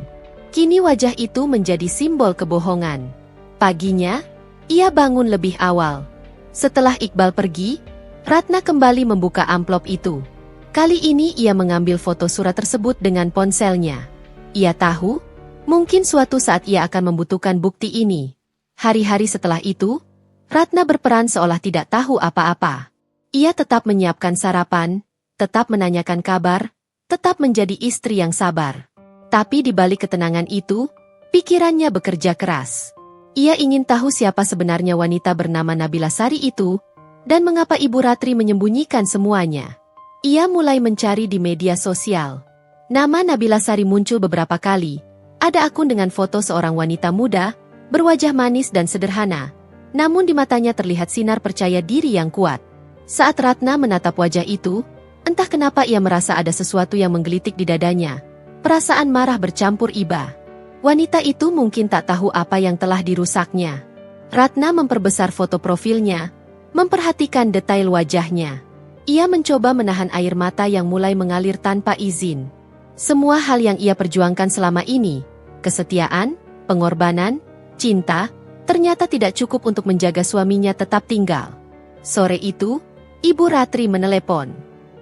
Kini wajah itu menjadi simbol kebohongan. Paginya, ia bangun lebih awal. Setelah Iqbal pergi, Ratna kembali membuka amplop itu. Kali ini ia mengambil foto surat tersebut dengan ponselnya. Ia tahu, mungkin suatu saat ia akan membutuhkan bukti ini. Hari-hari setelah itu, Ratna berperan seolah tidak tahu apa-apa. Ia tetap menyiapkan sarapan, tetap menanyakan kabar, tetap menjadi istri yang sabar. Tapi di balik ketenangan itu, pikirannya bekerja keras. Ia ingin tahu siapa sebenarnya wanita bernama Nabila Sari itu, dan mengapa Ibu Ratri menyembunyikan semuanya. Ia mulai mencari di media sosial. Nama Nabila Sari muncul beberapa kali. Ada akun dengan foto seorang wanita muda, berwajah manis dan sederhana, namun di matanya terlihat sinar percaya diri yang kuat. Saat Ratna menatap wajah itu, entah kenapa ia merasa ada sesuatu yang menggelitik di dadanya. Perasaan marah bercampur iba. Wanita itu mungkin tak tahu apa yang telah dirusaknya. Ratna memperbesar foto profilnya, memperhatikan detail wajahnya. Ia mencoba menahan air mata yang mulai mengalir tanpa izin. Semua hal yang ia perjuangkan selama ini, kesetiaan, pengorbanan, cinta, ternyata tidak cukup untuk menjaga suaminya tetap tinggal. Sore itu, Ibu Ratri menelepon.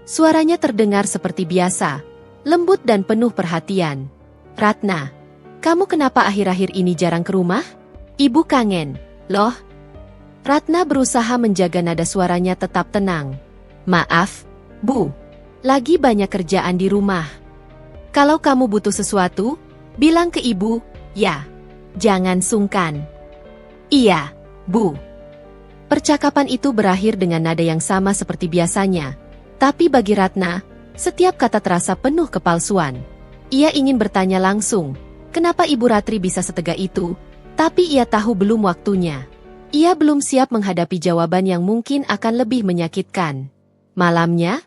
Suaranya terdengar seperti biasa, lembut dan penuh perhatian. "Ratna, kamu kenapa akhir-akhir ini jarang ke rumah? Ibu kangen, loh." Ratna berusaha menjaga nada suaranya tetap tenang. "Maaf, Bu. Lagi banyak kerjaan di rumah. Kalau kamu butuh sesuatu, bilang ke Ibu, ya. Jangan sungkan." "Iya, Bu." Percakapan itu berakhir dengan nada yang sama seperti biasanya. Tapi bagi Ratna, setiap kata terasa penuh kepalsuan. Ia ingin bertanya langsung, kenapa Ibu Ratri bisa setega itu, tapi ia tahu belum waktunya. Ia belum siap menghadapi jawaban yang mungkin akan lebih menyakitkan. Malamnya,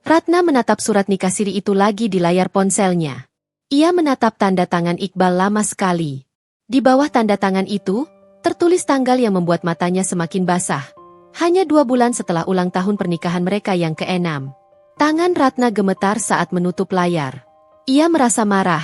Ratna menatap surat nikah siri itu lagi di layar ponselnya. Ia menatap tanda tangan Iqbal lama sekali. Di bawah tanda tangan itu, tertulis tanggal yang membuat matanya semakin basah. Hanya 2 bulan setelah ulang tahun pernikahan mereka yang ke-6. Tangan Ratna gemetar saat menutup layar. Ia merasa marah,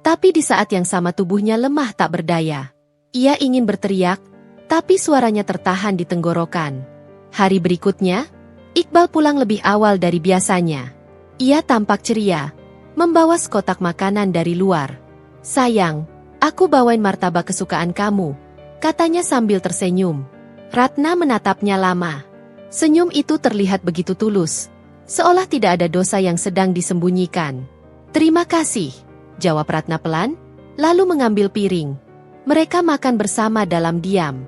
tapi di saat yang sama tubuhnya lemah tak berdaya. Ia ingin berteriak, tapi suaranya tertahan di tenggorokan. Hari berikutnya, Iqbal pulang lebih awal dari biasanya. Ia tampak ceria, membawa sekotak makanan dari luar. "Sayang, aku bawain martabak kesukaan kamu," katanya sambil tersenyum. Ratna menatapnya lama. Senyum itu terlihat begitu tulus, seolah tidak ada dosa yang sedang disembunyikan. "Terima kasih," jawab Ratna pelan, lalu mengambil piring. Mereka makan bersama dalam diam.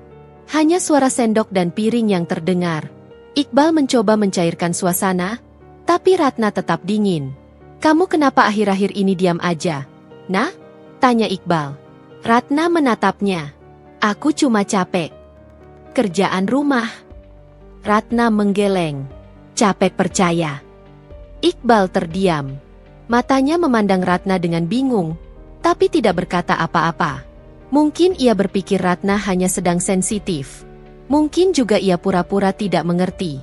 Hanya suara sendok dan piring yang terdengar. Iqbal mencoba mencairkan suasana, tapi Ratna tetap dingin. "Kamu kenapa akhir-akhir ini diam aja, Nah?" tanya Iqbal. Ratna menatapnya. "Aku cuma capek. Kerjaan rumah." Ratna menggeleng. "Capek percaya." Iqbal terdiam. Matanya memandang Ratna dengan bingung, tapi tidak berkata apa-apa. Mungkin ia berpikir Ratna hanya sedang sensitif. Mungkin juga ia pura-pura tidak mengerti.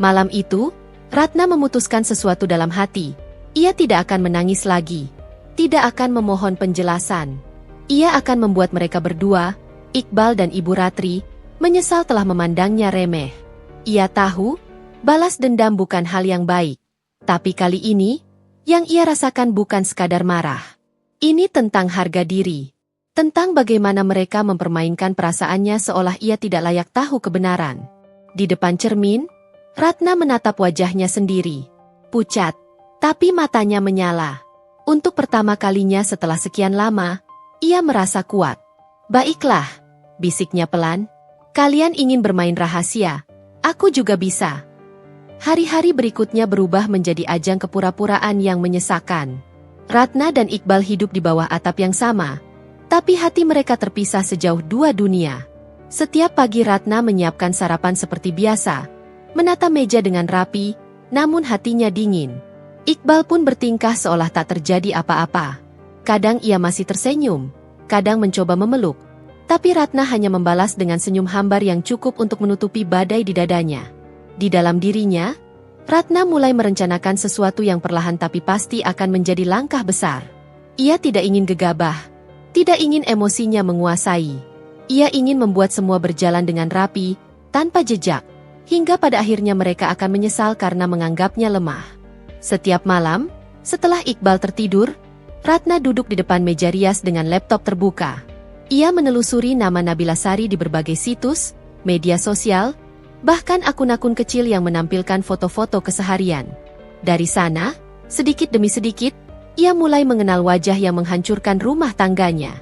Malam itu, Ratna memutuskan sesuatu dalam hati. Ia tidak akan menangis lagi. Tidak akan memohon penjelasan. Ia akan membuat mereka berdua, Iqbal dan Ibu Ratri, menyesal telah memandangnya remeh. Ia tahu, balas dendam bukan hal yang baik. Tapi kali ini, yang ia rasakan bukan sekadar marah. Ini tentang harga diri. Tentang bagaimana mereka mempermainkan perasaannya seolah ia tidak layak tahu kebenaran. Di depan cermin, Ratna menatap wajahnya sendiri. Pucat, tapi matanya menyala. Untuk pertama kalinya setelah sekian lama, ia merasa kuat. "Baiklah," bisiknya pelan. "Kalian ingin bermain rahasia, aku juga bisa." Hari-hari berikutnya berubah menjadi ajang kepura-puraan yang menyesakan. Ratna dan Iqbal hidup di bawah atap yang sama, tapi hati mereka terpisah sejauh 2 dunia. Setiap pagi Ratna menyiapkan sarapan seperti biasa, menata meja dengan rapi, namun hatinya dingin. Iqbal pun bertingkah seolah tak terjadi apa-apa. Kadang ia masih tersenyum, kadang mencoba memeluk, tapi Ratna hanya membalas dengan senyum hambar yang cukup untuk menutupi badai di dadanya. Di dalam dirinya, Ratna mulai merencanakan sesuatu yang perlahan tapi pasti akan menjadi langkah besar. Ia tidak ingin gegabah, tidak ingin emosinya menguasai. Ia ingin membuat semua berjalan dengan rapi, tanpa jejak, hingga pada akhirnya mereka akan menyesal karena menganggapnya lemah. Setiap malam, setelah Iqbal tertidur, Ratna duduk di depan meja rias dengan laptop terbuka. Ia menelusuri nama Nabila Sari di berbagai situs, media sosial, bahkan akun-akun kecil yang menampilkan foto-foto keseharian. Dari sana, sedikit demi sedikit, ia mulai mengenal wajah yang menghancurkan rumah tangganya.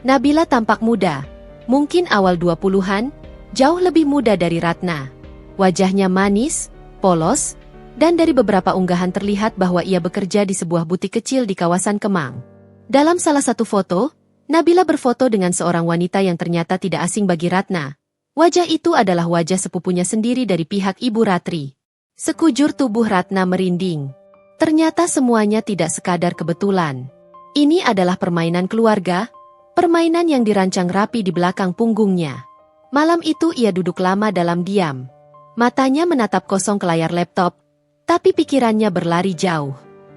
Nabila tampak muda, mungkin awal 20-an, jauh lebih muda dari Ratna. Wajahnya manis, polos, dan dari beberapa unggahan terlihat bahwa ia bekerja di sebuah butik kecil di kawasan Kemang. Dalam salah satu foto, Nabila berfoto dengan seorang wanita yang ternyata tidak asing bagi Ratna. Wajah itu adalah wajah sepupunya sendiri dari pihak Ibu Ratri. Sekujur tubuh Ratna merinding. Ternyata semuanya tidak sekadar kebetulan. Ini adalah permainan keluarga, permainan yang dirancang rapi di belakang punggungnya. Malam itu ia duduk lama dalam diam. Matanya menatap kosong ke layar laptop, tapi pikirannya berlari jauh.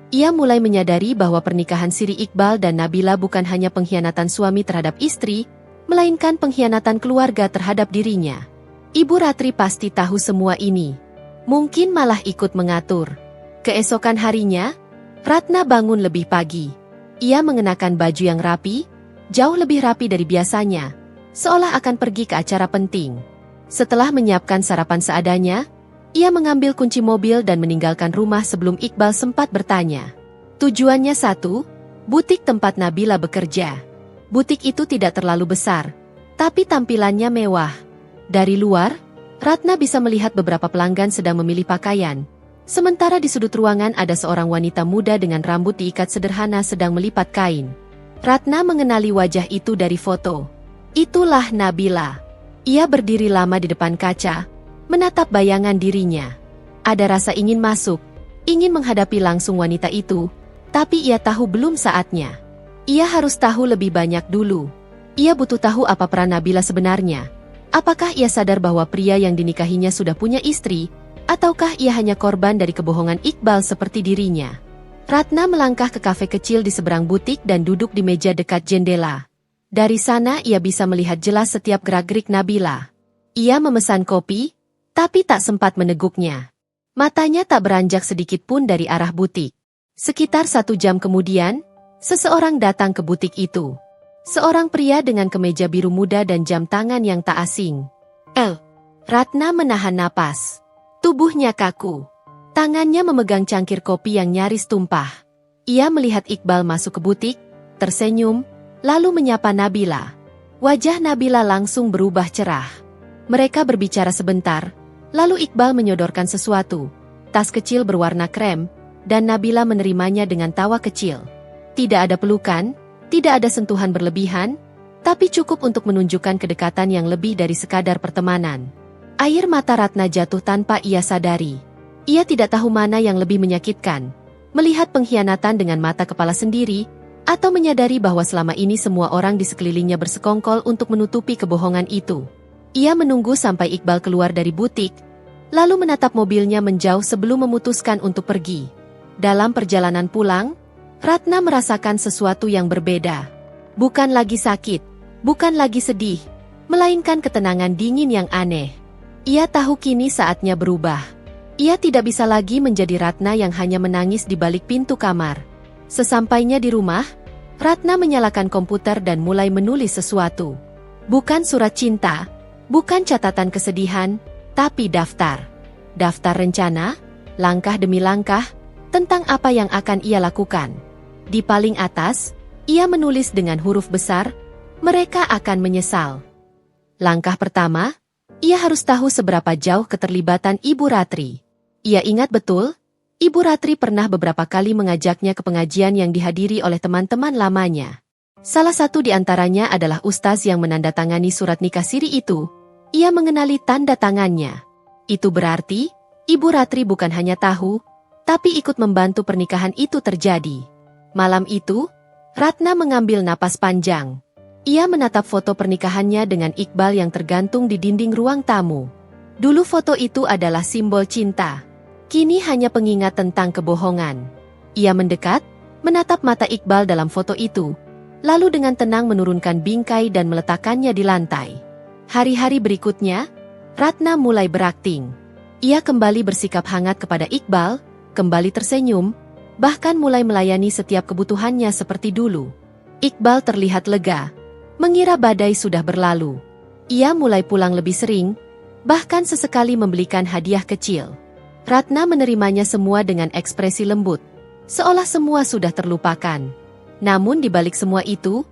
Ia mulai menyadari bahwa pernikahan siri Iqbal dan Nabila bukan hanya pengkhianatan suami terhadap istri, melainkan pengkhianatan keluarga terhadap dirinya. Ibu Ratri pasti tahu semua ini. Mungkin malah ikut mengatur. Keesokan harinya, Ratna bangun lebih pagi. Ia mengenakan baju yang rapi, jauh lebih rapi dari biasanya, seolah akan pergi ke acara penting. Setelah menyiapkan sarapan seadanya, ia mengambil kunci mobil dan meninggalkan rumah sebelum Iqbal sempat bertanya. Tujuannya satu, butik tempat Nabila bekerja. Butik itu tidak terlalu besar, tapi tampilannya mewah. Dari luar, Ratna bisa melihat beberapa pelanggan sedang memilih pakaian. Sementara di sudut ruangan ada seorang wanita muda dengan rambut diikat sederhana sedang melipat kain. Ratna mengenali wajah itu dari foto. Itulah Nabila. Ia berdiri lama di depan kaca, menatap bayangan dirinya. Ada rasa ingin masuk, ingin menghadapi langsung wanita itu, tapi ia tahu belum saatnya. Ia harus tahu lebih banyak dulu. Ia butuh tahu apa peran Nabila sebenarnya. Apakah ia sadar bahwa pria yang dinikahinya sudah punya istri, ataukah ia hanya korban dari kebohongan Iqbal seperti dirinya? Ratna melangkah ke kafe kecil di seberang butik dan duduk di meja dekat jendela. Dari sana ia bisa melihat jelas setiap gerak-gerik Nabila. Ia memesan kopi, tapi tak sempat meneguknya. Matanya tak beranjak sedikit pun dari arah butik. Sekitar 1 jam kemudian, seseorang datang ke butik itu. Seorang pria dengan kemeja biru muda dan jam tangan yang tak asing. Ratna menahan napas. Tubuhnya kaku. Tangannya memegang cangkir kopi yang nyaris tumpah. Ia melihat Iqbal masuk ke butik, tersenyum, lalu menyapa Nabila. Wajah Nabila langsung berubah cerah. Mereka berbicara sebentar, lalu Iqbal menyodorkan sesuatu. Tas kecil berwarna krem, dan Nabila menerimanya dengan tawa kecil. Tidak ada pelukan, tidak ada sentuhan berlebihan, tapi cukup untuk menunjukkan kedekatan yang lebih dari sekadar pertemanan. Air mata Ratna jatuh tanpa ia sadari. Ia tidak tahu mana yang lebih menyakitkan, melihat pengkhianatan dengan mata kepala sendiri, atau menyadari bahwa selama ini semua orang di sekelilingnya bersekongkol untuk menutupi kebohongan itu. Ia menunggu sampai Iqbal keluar dari butik, lalu menatap mobilnya menjauh sebelum memutuskan untuk pergi. Dalam perjalanan pulang, Ratna merasakan sesuatu yang berbeda. Bukan lagi sakit, bukan lagi sedih, melainkan ketenangan dingin yang aneh. Ia tahu kini saatnya berubah. Ia tidak bisa lagi menjadi Ratna yang hanya menangis di balik pintu kamar. Sesampainya di rumah, Ratna menyalakan komputer dan mulai menulis sesuatu. Bukan surat cinta, bukan catatan kesedihan, tapi daftar. Daftar rencana, langkah demi langkah, tentang apa yang akan ia lakukan. Di paling atas, ia menulis dengan huruf besar, mereka akan menyesal. Langkah pertama, ia harus tahu seberapa jauh keterlibatan Ibu Ratri. Ia ingat betul, Ibu Ratri pernah beberapa kali mengajaknya ke pengajian yang dihadiri oleh teman-teman lamanya. Salah satu di antaranya adalah ustaz yang menandatangani surat nikah siri itu, Ia mengenali tanda tangannya. Itu berarti, Ibu Ratri bukan hanya tahu, tapi ikut membantu pernikahan itu terjadi. Malam itu, Ratna mengambil napas panjang. Ia menatap foto pernikahannya dengan Iqbal yang tergantung di dinding ruang tamu. Dulu foto itu adalah simbol cinta. Kini hanya pengingat tentang kebohongan. Ia mendekat, menatap mata Iqbal dalam foto itu, lalu dengan tenang menurunkan bingkai dan meletakkannya di lantai. Hari-hari berikutnya, Ratna mulai berakting. Ia kembali bersikap hangat kepada Iqbal, kembali tersenyum, bahkan mulai melayani setiap kebutuhannya seperti dulu. Iqbal terlihat lega, mengira badai sudah berlalu. Ia mulai pulang lebih sering, bahkan sesekali membelikan hadiah kecil. Ratna menerimanya semua dengan ekspresi lembut, seolah semua sudah terlupakan. Namun di balik semua itu,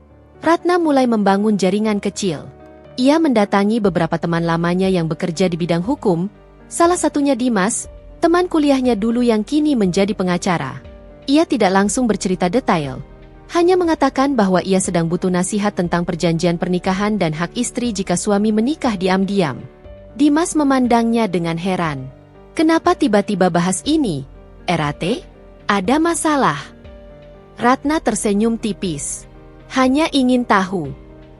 Ratna mulai membangun jaringan kecil. Ia mendatangi beberapa teman lamanya yang bekerja di bidang hukum, salah satunya Dimas, teman kuliahnya dulu yang kini menjadi pengacara. Ia tidak langsung bercerita detail, hanya mengatakan bahwa ia sedang butuh nasihat tentang perjanjian pernikahan dan hak istri jika suami menikah diam-diam. Dimas memandangnya dengan heran. Kenapa tiba-tiba bahas ini? Erate? Ada masalah? Ratna tersenyum tipis. Hanya ingin tahu.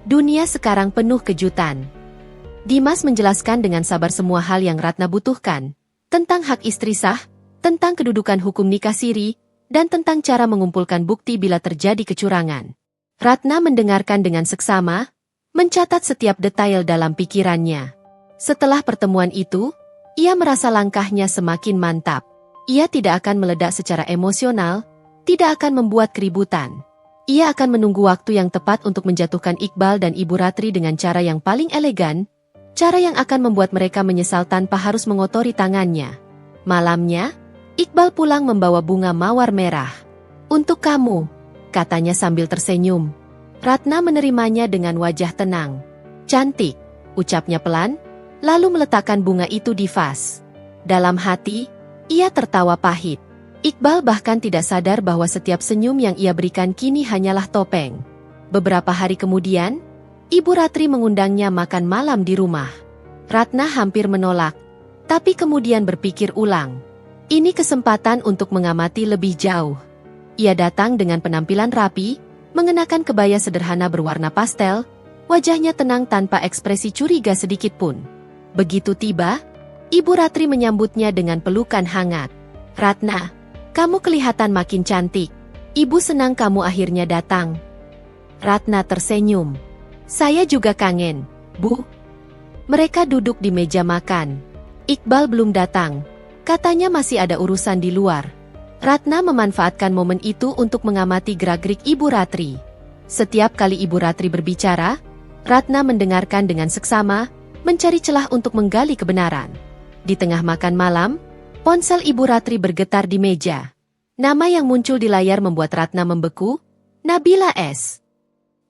Dunia sekarang penuh kejutan. Dimas menjelaskan dengan sabar semua hal yang Ratna butuhkan. Tentang hak istri sah, tentang kedudukan hukum nikah siri, dan tentang cara mengumpulkan bukti bila terjadi kecurangan. Ratna mendengarkan dengan seksama, mencatat setiap detail dalam pikirannya. Setelah pertemuan itu, ia merasa langkahnya semakin mantap. Ia tidak akan meledak secara emosional, tidak akan membuat keributan. Ia akan menunggu waktu yang tepat untuk menjatuhkan Iqbal dan Ibu Ratri dengan cara yang paling elegan, cara yang akan membuat mereka menyesal tanpa harus mengotori tangannya. Malamnya, Iqbal pulang membawa bunga mawar merah. Untuk kamu, katanya sambil tersenyum. Ratna menerimanya dengan wajah tenang. Cantik, ucapnya pelan, lalu meletakkan bunga itu di vas. Dalam hati, ia tertawa pahit. Iqbal bahkan tidak sadar bahwa setiap senyum yang ia berikan kini hanyalah topeng. Beberapa hari kemudian, Ibu Ratri mengundangnya makan malam di rumah. Ratna hampir menolak, tapi kemudian berpikir ulang. Ini kesempatan untuk mengamati lebih jauh. Ia datang dengan penampilan rapi, mengenakan kebaya sederhana berwarna pastel, wajahnya tenang tanpa ekspresi curiga sedikitpun. Begitu tiba, Ibu Ratri menyambutnya dengan pelukan hangat. Ratna, kamu kelihatan makin cantik. Ibu senang kamu akhirnya datang. Ratna tersenyum. Saya juga kangen, Bu. Mereka duduk di meja makan. Iqbal belum datang. Katanya masih ada urusan di luar. Ratna memanfaatkan momen itu untuk mengamati gerak-gerik Ibu Ratri. Setiap kali Ibu Ratri berbicara, Ratna mendengarkan dengan seksama, mencari celah untuk menggali kebenaran. Di tengah makan malam, ponsel Ibu Ratri bergetar di meja. Nama yang muncul di layar membuat Ratna membeku, Nabila S.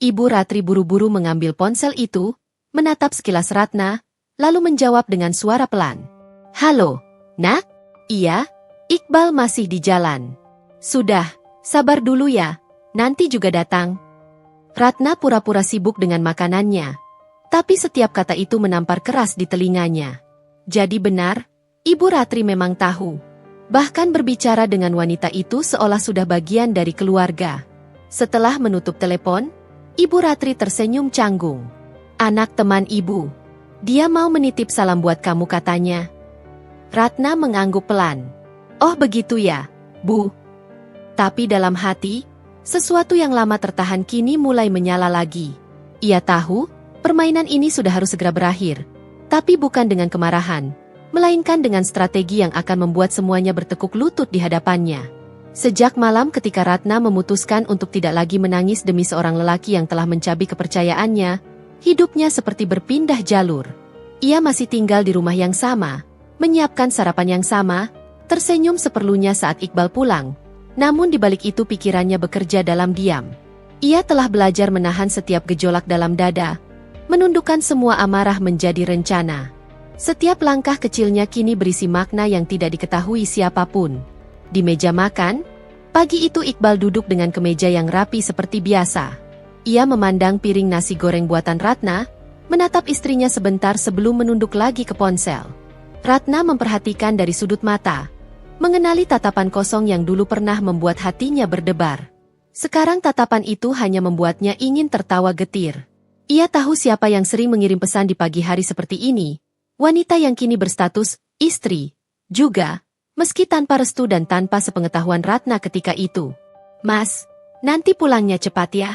Ibu Ratri buru-buru mengambil ponsel itu, menatap sekilas Ratna, lalu menjawab dengan suara pelan. Halo, Nak? Iya, Iqbal masih di jalan. Sudah, sabar dulu ya, nanti juga datang. Ratna pura-pura sibuk dengan makanannya, tapi setiap kata itu menampar keras di telinganya. Jadi benar, Ibu Ratri memang tahu. Bahkan berbicara dengan wanita itu seolah sudah bagian dari keluarga. Setelah menutup telepon, Ibu Ratri tersenyum canggung. Anak teman ibu. Dia mau menitip salam buat kamu katanya. Ratna mengangguk pelan. Oh begitu ya, Bu. Tapi dalam hati, sesuatu yang lama tertahan kini mulai menyala lagi. Ia tahu, permainan ini sudah harus segera berakhir. Tapi bukan dengan kemarahan, melainkan dengan strategi yang akan membuat semuanya bertekuk lutut di hadapannya. Sejak malam ketika Ratna memutuskan untuk tidak lagi menangis demi seorang lelaki yang telah mencabik kepercayaannya, hidupnya seperti berpindah jalur. Ia masih tinggal di rumah yang sama, menyiapkan sarapan yang sama, tersenyum seperlunya saat Iqbal pulang. Namun di balik itu pikirannya bekerja dalam diam. Ia telah belajar menahan setiap gejolak dalam dada, menundukkan semua amarah menjadi rencana. Setiap langkah kecilnya kini berisi makna yang tidak diketahui siapapun. Di meja makan, pagi itu Iqbal duduk dengan kemeja yang rapi seperti biasa. Ia memandang piring nasi goreng buatan Ratna, menatap istrinya sebentar sebelum menunduk lagi ke ponsel. Ratna memperhatikan dari sudut mata, mengenali tatapan kosong yang dulu pernah membuat hatinya berdebar. Sekarang tatapan itu hanya membuatnya ingin tertawa getir. Ia tahu siapa yang sering mengirim pesan di pagi hari seperti ini. Wanita yang kini berstatus istri. Juga, meski tanpa restu dan tanpa sepengetahuan Ratna ketika itu. "Mas, nanti pulangnya cepat ya.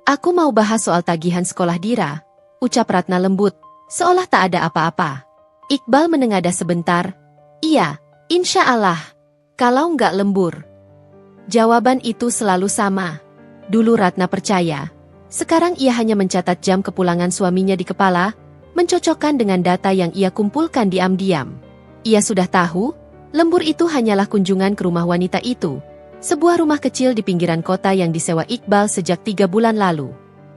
Aku mau bahas soal tagihan sekolah Dira," ucap Ratna lembut, seolah tak ada apa-apa. Iqbal menengadah sebentar. "Iya, insya Allah. Kalau nggak lembur." Jawaban itu selalu sama. Dulu Ratna percaya. Sekarang ia hanya mencatat jam kepulangan suaminya di kepala, mencocokkan dengan data yang ia kumpulkan diam-diam. Ia sudah tahu, lembur itu hanyalah kunjungan ke rumah wanita itu. Sebuah rumah kecil di pinggiran kota yang disewa Iqbal sejak 3 bulan lalu.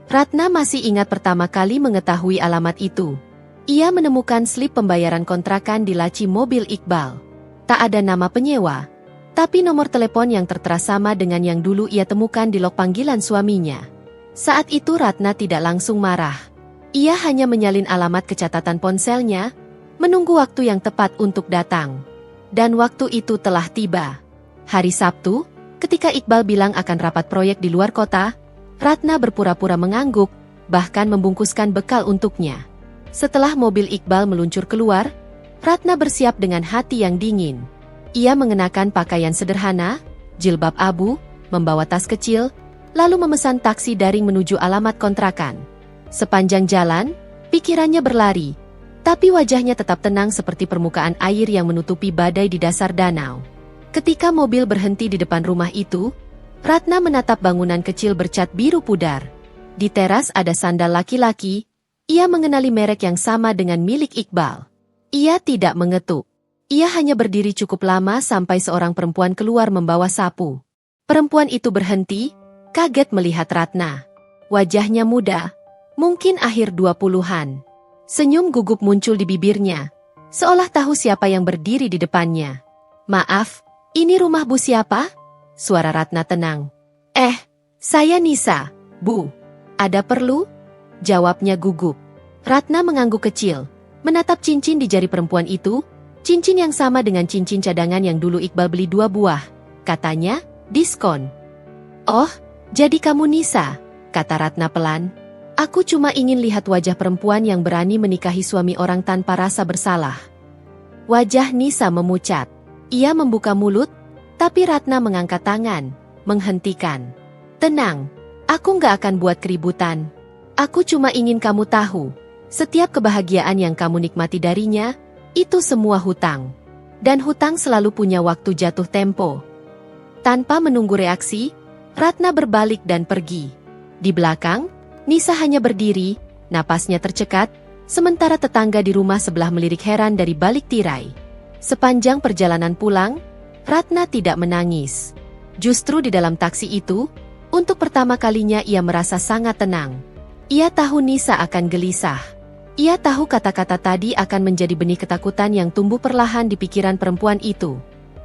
Ratna masih ingat pertama kali mengetahui alamat itu. Ia menemukan slip pembayaran kontrakan di laci mobil Iqbal. Tak ada nama penyewa, tapi nomor telepon yang tertera sama dengan yang dulu ia temukan di log panggilan suaminya. Saat itu Ratna tidak langsung marah. Ia hanya menyalin alamat ke catatan ponselnya, menunggu waktu yang tepat untuk datang. Dan waktu itu telah tiba. Hari Sabtu, ketika Iqbal bilang akan rapat proyek di luar kota, Ratna berpura-pura mengangguk, bahkan membungkuskan bekal untuknya. Setelah mobil Iqbal meluncur keluar, Ratna bersiap dengan hati yang dingin. Ia mengenakan pakaian sederhana, jilbab abu, membawa tas kecil, lalu memesan taksi daring menuju alamat kontrakan. Sepanjang jalan, pikirannya berlari, tapi wajahnya tetap tenang seperti permukaan air yang menutupi badai di dasar danau. Ketika mobil berhenti di depan rumah itu, Ratna menatap bangunan kecil bercat biru pudar. Di teras ada sandal laki-laki, ia mengenali merek yang sama dengan milik Iqbal. Ia tidak mengetuk. Ia hanya berdiri cukup lama sampai seorang perempuan keluar membawa sapu. Perempuan itu berhenti, kaget melihat Ratna. Wajahnya muda, mungkin akhir 20-an. Senyum gugup muncul di bibirnya, seolah tahu siapa yang berdiri di depannya. "Maaf, ini rumah Bu siapa?" Suara Ratna tenang. Saya Nisa, Bu. Ada perlu?" Jawabnya gugup. Ratna mengangguk kecil, menatap cincin di jari perempuan itu, cincin yang sama dengan cincin cadangan yang dulu Iqbal beli 2 buah. Katanya, diskon. "Oh, jadi kamu Nisa," kata Ratna pelan. "Aku cuma ingin lihat wajah perempuan yang berani menikahi suami orang tanpa rasa bersalah." Wajah Nisa memucat. Ia membuka mulut, tapi Ratna mengangkat tangan, menghentikan. "Tenang, aku nggak akan buat keributan. Aku cuma ingin kamu tahu, setiap kebahagiaan yang kamu nikmati darinya, itu semua hutang. Dan hutang selalu punya waktu jatuh tempo." Tanpa menunggu reaksi, Ratna berbalik dan pergi. Di belakang, Nisa hanya berdiri, napasnya tercekat, sementara tetangga di rumah sebelah melirik heran dari balik tirai. Sepanjang perjalanan pulang, Ratna tidak menangis. Justru di dalam taksi itu, untuk pertama kalinya ia merasa sangat tenang. Ia tahu Nisa akan gelisah. Ia tahu kata-kata tadi akan menjadi benih ketakutan yang tumbuh perlahan di pikiran perempuan itu.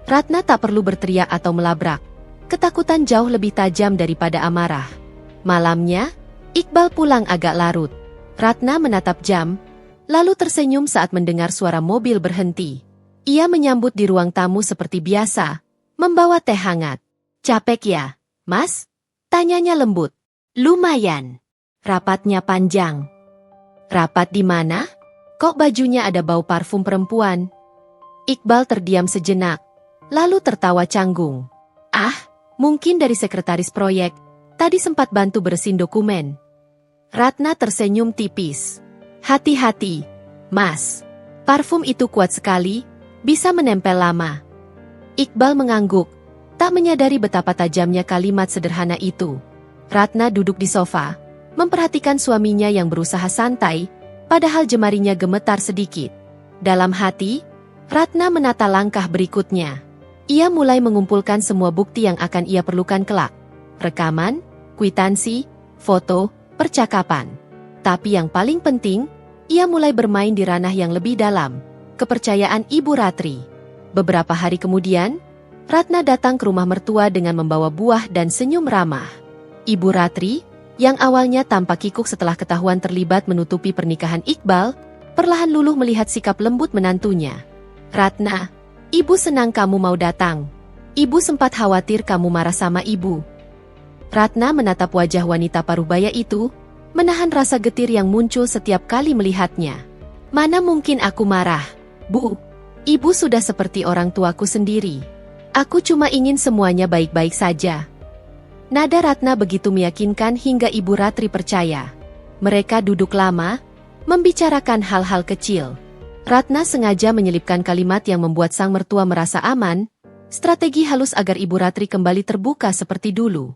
Ratna tak perlu berteriak atau melabrak. Ketakutan jauh lebih tajam daripada amarah. Malamnya, Iqbal pulang agak larut. Ratna menatap jam, lalu tersenyum saat mendengar suara mobil berhenti. Ia menyambut di ruang tamu seperti biasa, membawa teh hangat. "Capek ya, Mas?" tanyanya lembut. "Lumayan." Rapatnya panjang. "Rapat di mana? Kok bajunya ada bau parfum perempuan?" Iqbal terdiam sejenak, lalu tertawa canggung. Mungkin dari sekretaris proyek, tadi sempat bantu bersihin dokumen." Ratna tersenyum tipis. "Hati-hati, Mas. Parfum itu kuat sekali, bisa menempel lama." Iqbal mengangguk, tak menyadari betapa tajamnya kalimat sederhana itu. Ratna duduk di sofa, memperhatikan suaminya yang berusaha santai, padahal jemarinya gemetar sedikit. Dalam hati, Ratna menata langkah berikutnya. Ia mulai mengumpulkan semua bukti yang akan ia perlukan kelak. Rekaman, kwitansi, foto, percakapan. Tapi yang paling penting, ia mulai bermain di ranah yang lebih dalam, kepercayaan Ibu Ratri. Beberapa hari kemudian, Ratna datang ke rumah mertua dengan membawa buah dan senyum ramah. "Ibu Ratri, Yang awalnya tampak kikuk setelah ketahuan terlibat menutupi pernikahan Iqbal, perlahan luluh melihat sikap lembut menantunya. Ratna, ibu senang kamu mau datang. Ibu sempat khawatir kamu marah sama ibu. Ratna menatap wajah wanita parubaya itu, menahan rasa getir yang muncul setiap kali melihatnya. Mana mungkin aku marah, Bu. Ibu sudah seperti orang tuaku sendiri. Aku cuma ingin semuanya baik-baik saja. Nada Ratna begitu meyakinkan hingga Ibu Ratri percaya. Mereka duduk lama, membicarakan hal-hal kecil. Ratna sengaja menyelipkan kalimat yang membuat sang mertua merasa aman, strategi halus agar Ibu Ratri kembali terbuka seperti dulu.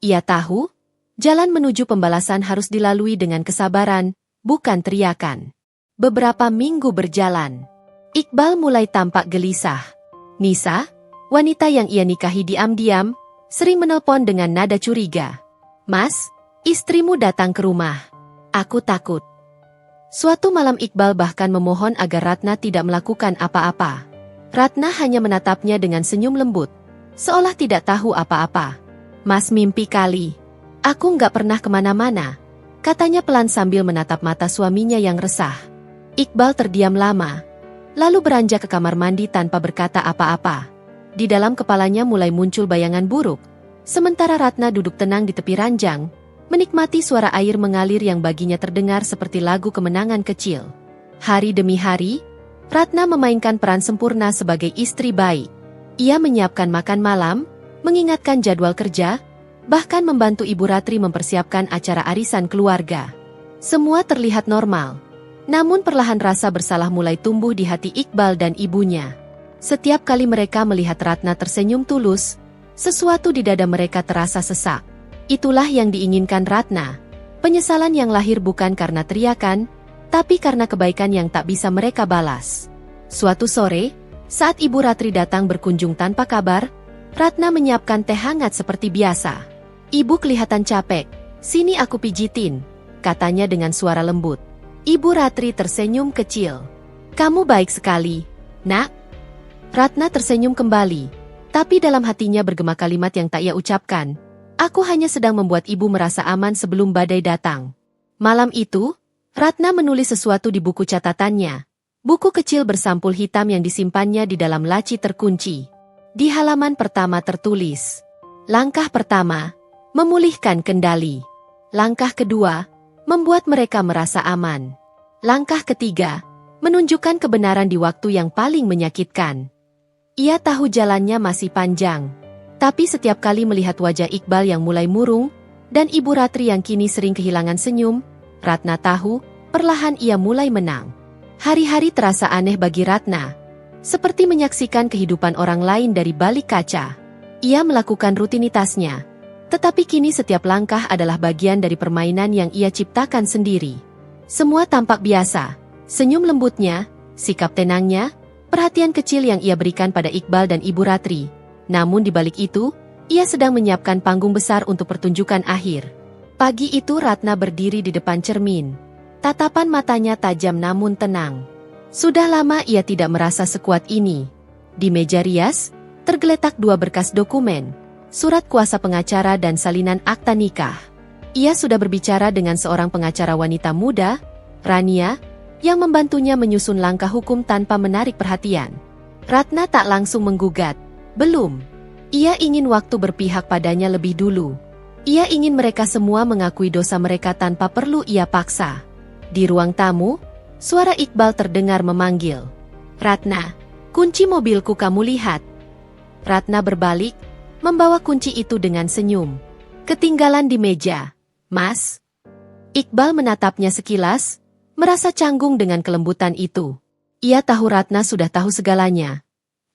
Ia tahu, jalan menuju pembalasan harus dilalui dengan kesabaran, bukan teriakan. Beberapa minggu berjalan. Iqbal mulai tampak gelisah. Nisa, wanita yang ia nikahi diam-diam, sering menelpon dengan nada curiga. Mas, istrimu datang ke rumah. Aku takut. Suatu malam Iqbal bahkan memohon agar Ratna tidak melakukan apa-apa. Ratna hanya menatapnya dengan senyum lembut, seolah tidak tahu apa-apa. Mas mimpi kali. Aku nggak pernah kemana-mana, katanya pelan sambil menatap mata suaminya yang resah. Iqbal terdiam lama, lalu beranjak ke kamar mandi tanpa berkata apa-apa. Di dalam kepalanya mulai muncul bayangan buruk, sementara Ratna duduk tenang di tepi ranjang, menikmati suara air mengalir yang baginya terdengar seperti lagu kemenangan kecil. Hari demi hari, Ratna memainkan peran sempurna sebagai istri baik. Ia menyiapkan makan malam, mengingatkan jadwal kerja, bahkan membantu Ibu Ratri mempersiapkan acara arisan keluarga. Semua terlihat normal. Namun perlahan rasa bersalah mulai tumbuh di hati Iqbal dan ibunya. Setiap kali mereka melihat Ratna tersenyum tulus, sesuatu di dada mereka terasa sesak. Itulah yang diinginkan Ratna. Penyesalan yang lahir bukan karena teriakan, tapi karena kebaikan yang tak bisa mereka balas. Suatu sore, saat Ibu Ratri datang berkunjung tanpa kabar, Ratna menyiapkan teh hangat seperti biasa. Ibu kelihatan capek, sini aku pijitin, katanya dengan suara lembut. Ibu Ratri tersenyum kecil. Kamu baik sekali, Nak. Ratna tersenyum kembali, tapi dalam hatinya bergema kalimat yang tak ia ucapkan. Aku hanya sedang membuat ibu merasa aman sebelum badai datang. Malam itu, Ratna menulis sesuatu di buku catatannya. Buku kecil bersampul hitam yang disimpannya di dalam laci terkunci. Di halaman pertama tertulis, langkah pertama, memulihkan kendali. Langkah kedua, membuat mereka merasa aman. Langkah ketiga, menunjukkan kebenaran di waktu yang paling menyakitkan. Ia tahu jalannya masih panjang. Tapi setiap kali melihat wajah Iqbal yang mulai murung, dan Ibu Ratri yang kini sering kehilangan senyum, Ratna tahu, perlahan ia mulai menang. Hari-hari terasa aneh bagi Ratna. Seperti menyaksikan kehidupan orang lain dari balik kaca. Ia melakukan rutinitasnya. Tetapi kini setiap langkah adalah bagian dari permainan yang ia ciptakan sendiri. Semua tampak biasa, senyum lembutnya, sikap tenangnya, perhatian kecil yang ia berikan pada Iqbal dan Ibu Ratri. Namun di balik itu, ia sedang menyiapkan panggung besar untuk pertunjukan akhir. Pagi itu Ratna berdiri di depan cermin. Tatapan matanya tajam namun tenang. Sudah lama ia tidak merasa sekuat ini. Di meja rias, tergeletak 2 berkas dokumen. Surat kuasa pengacara dan salinan akta nikah. Ia sudah berbicara dengan seorang pengacara wanita muda, Rania, yang membantunya menyusun langkah hukum tanpa menarik perhatian. Ratna tak langsung menggugat. Belum. Ia ingin waktu berpihak padanya lebih dulu. Ia ingin mereka semua mengakui dosa mereka tanpa perlu ia paksa. Di ruang tamu, suara Iqbal terdengar memanggil. Ratna, kunci mobilku kamu lihat. Ratna berbalik, membawa kunci itu dengan senyum. Ketinggalan di meja, Mas. Iqbal menatapnya sekilas, merasa canggung dengan kelembutan itu. Ia tahu Ratna sudah tahu segalanya,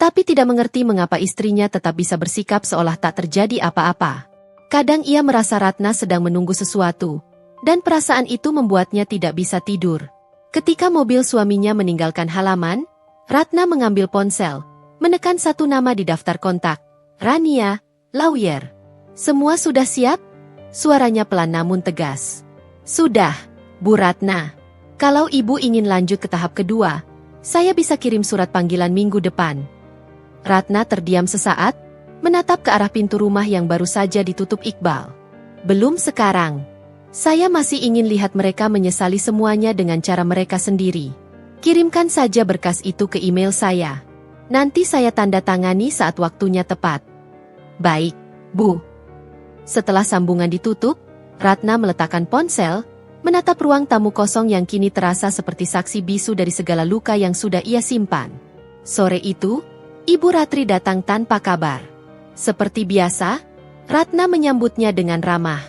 tapi tidak mengerti mengapa istrinya tetap bisa bersikap seolah tak terjadi apa-apa. Kadang ia merasa Ratna sedang menunggu sesuatu, dan perasaan itu membuatnya tidak bisa tidur. Ketika mobil suaminya meninggalkan halaman, Ratna mengambil ponsel, menekan satu nama di daftar kontak. Rania, lawyer. Semua sudah siap? Suaranya pelan namun tegas. Sudah, Bu Ratna. Kalau ibu ingin lanjut ke tahap kedua, saya bisa kirim surat panggilan minggu depan. Ratna terdiam sesaat, menatap ke arah pintu rumah yang baru saja ditutup Iqbal. Belum sekarang. Saya masih ingin lihat mereka menyesali semuanya dengan cara mereka sendiri. Kirimkan saja berkas itu ke email saya. Nanti saya tanda tangani saat waktunya tepat. Baik, Bu. Setelah sambungan ditutup, Ratna meletakkan ponsel, menatap ruang tamu kosong yang kini terasa seperti saksi bisu dari segala luka yang sudah ia simpan. Sore itu, Ibu Ratri datang tanpa kabar. Seperti biasa, Ratna menyambutnya dengan ramah.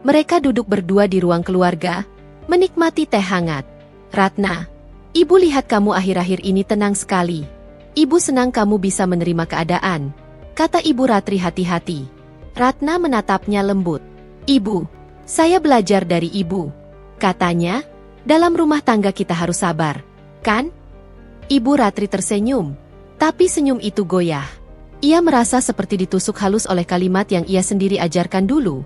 Mereka duduk berdua di ruang keluarga, menikmati teh hangat. Ratna, Ibu lihat kamu akhir-akhir ini tenang sekali. Ibu senang kamu bisa menerima keadaan, kata Ibu Ratri hati-hati. Ratna menatapnya lembut. Ibu, saya belajar dari Ibu. Katanya, dalam rumah tangga kita harus sabar, kan? Ibu Ratri tersenyum, tapi senyum itu goyah. Ia merasa seperti ditusuk halus oleh kalimat yang ia sendiri ajarkan dulu.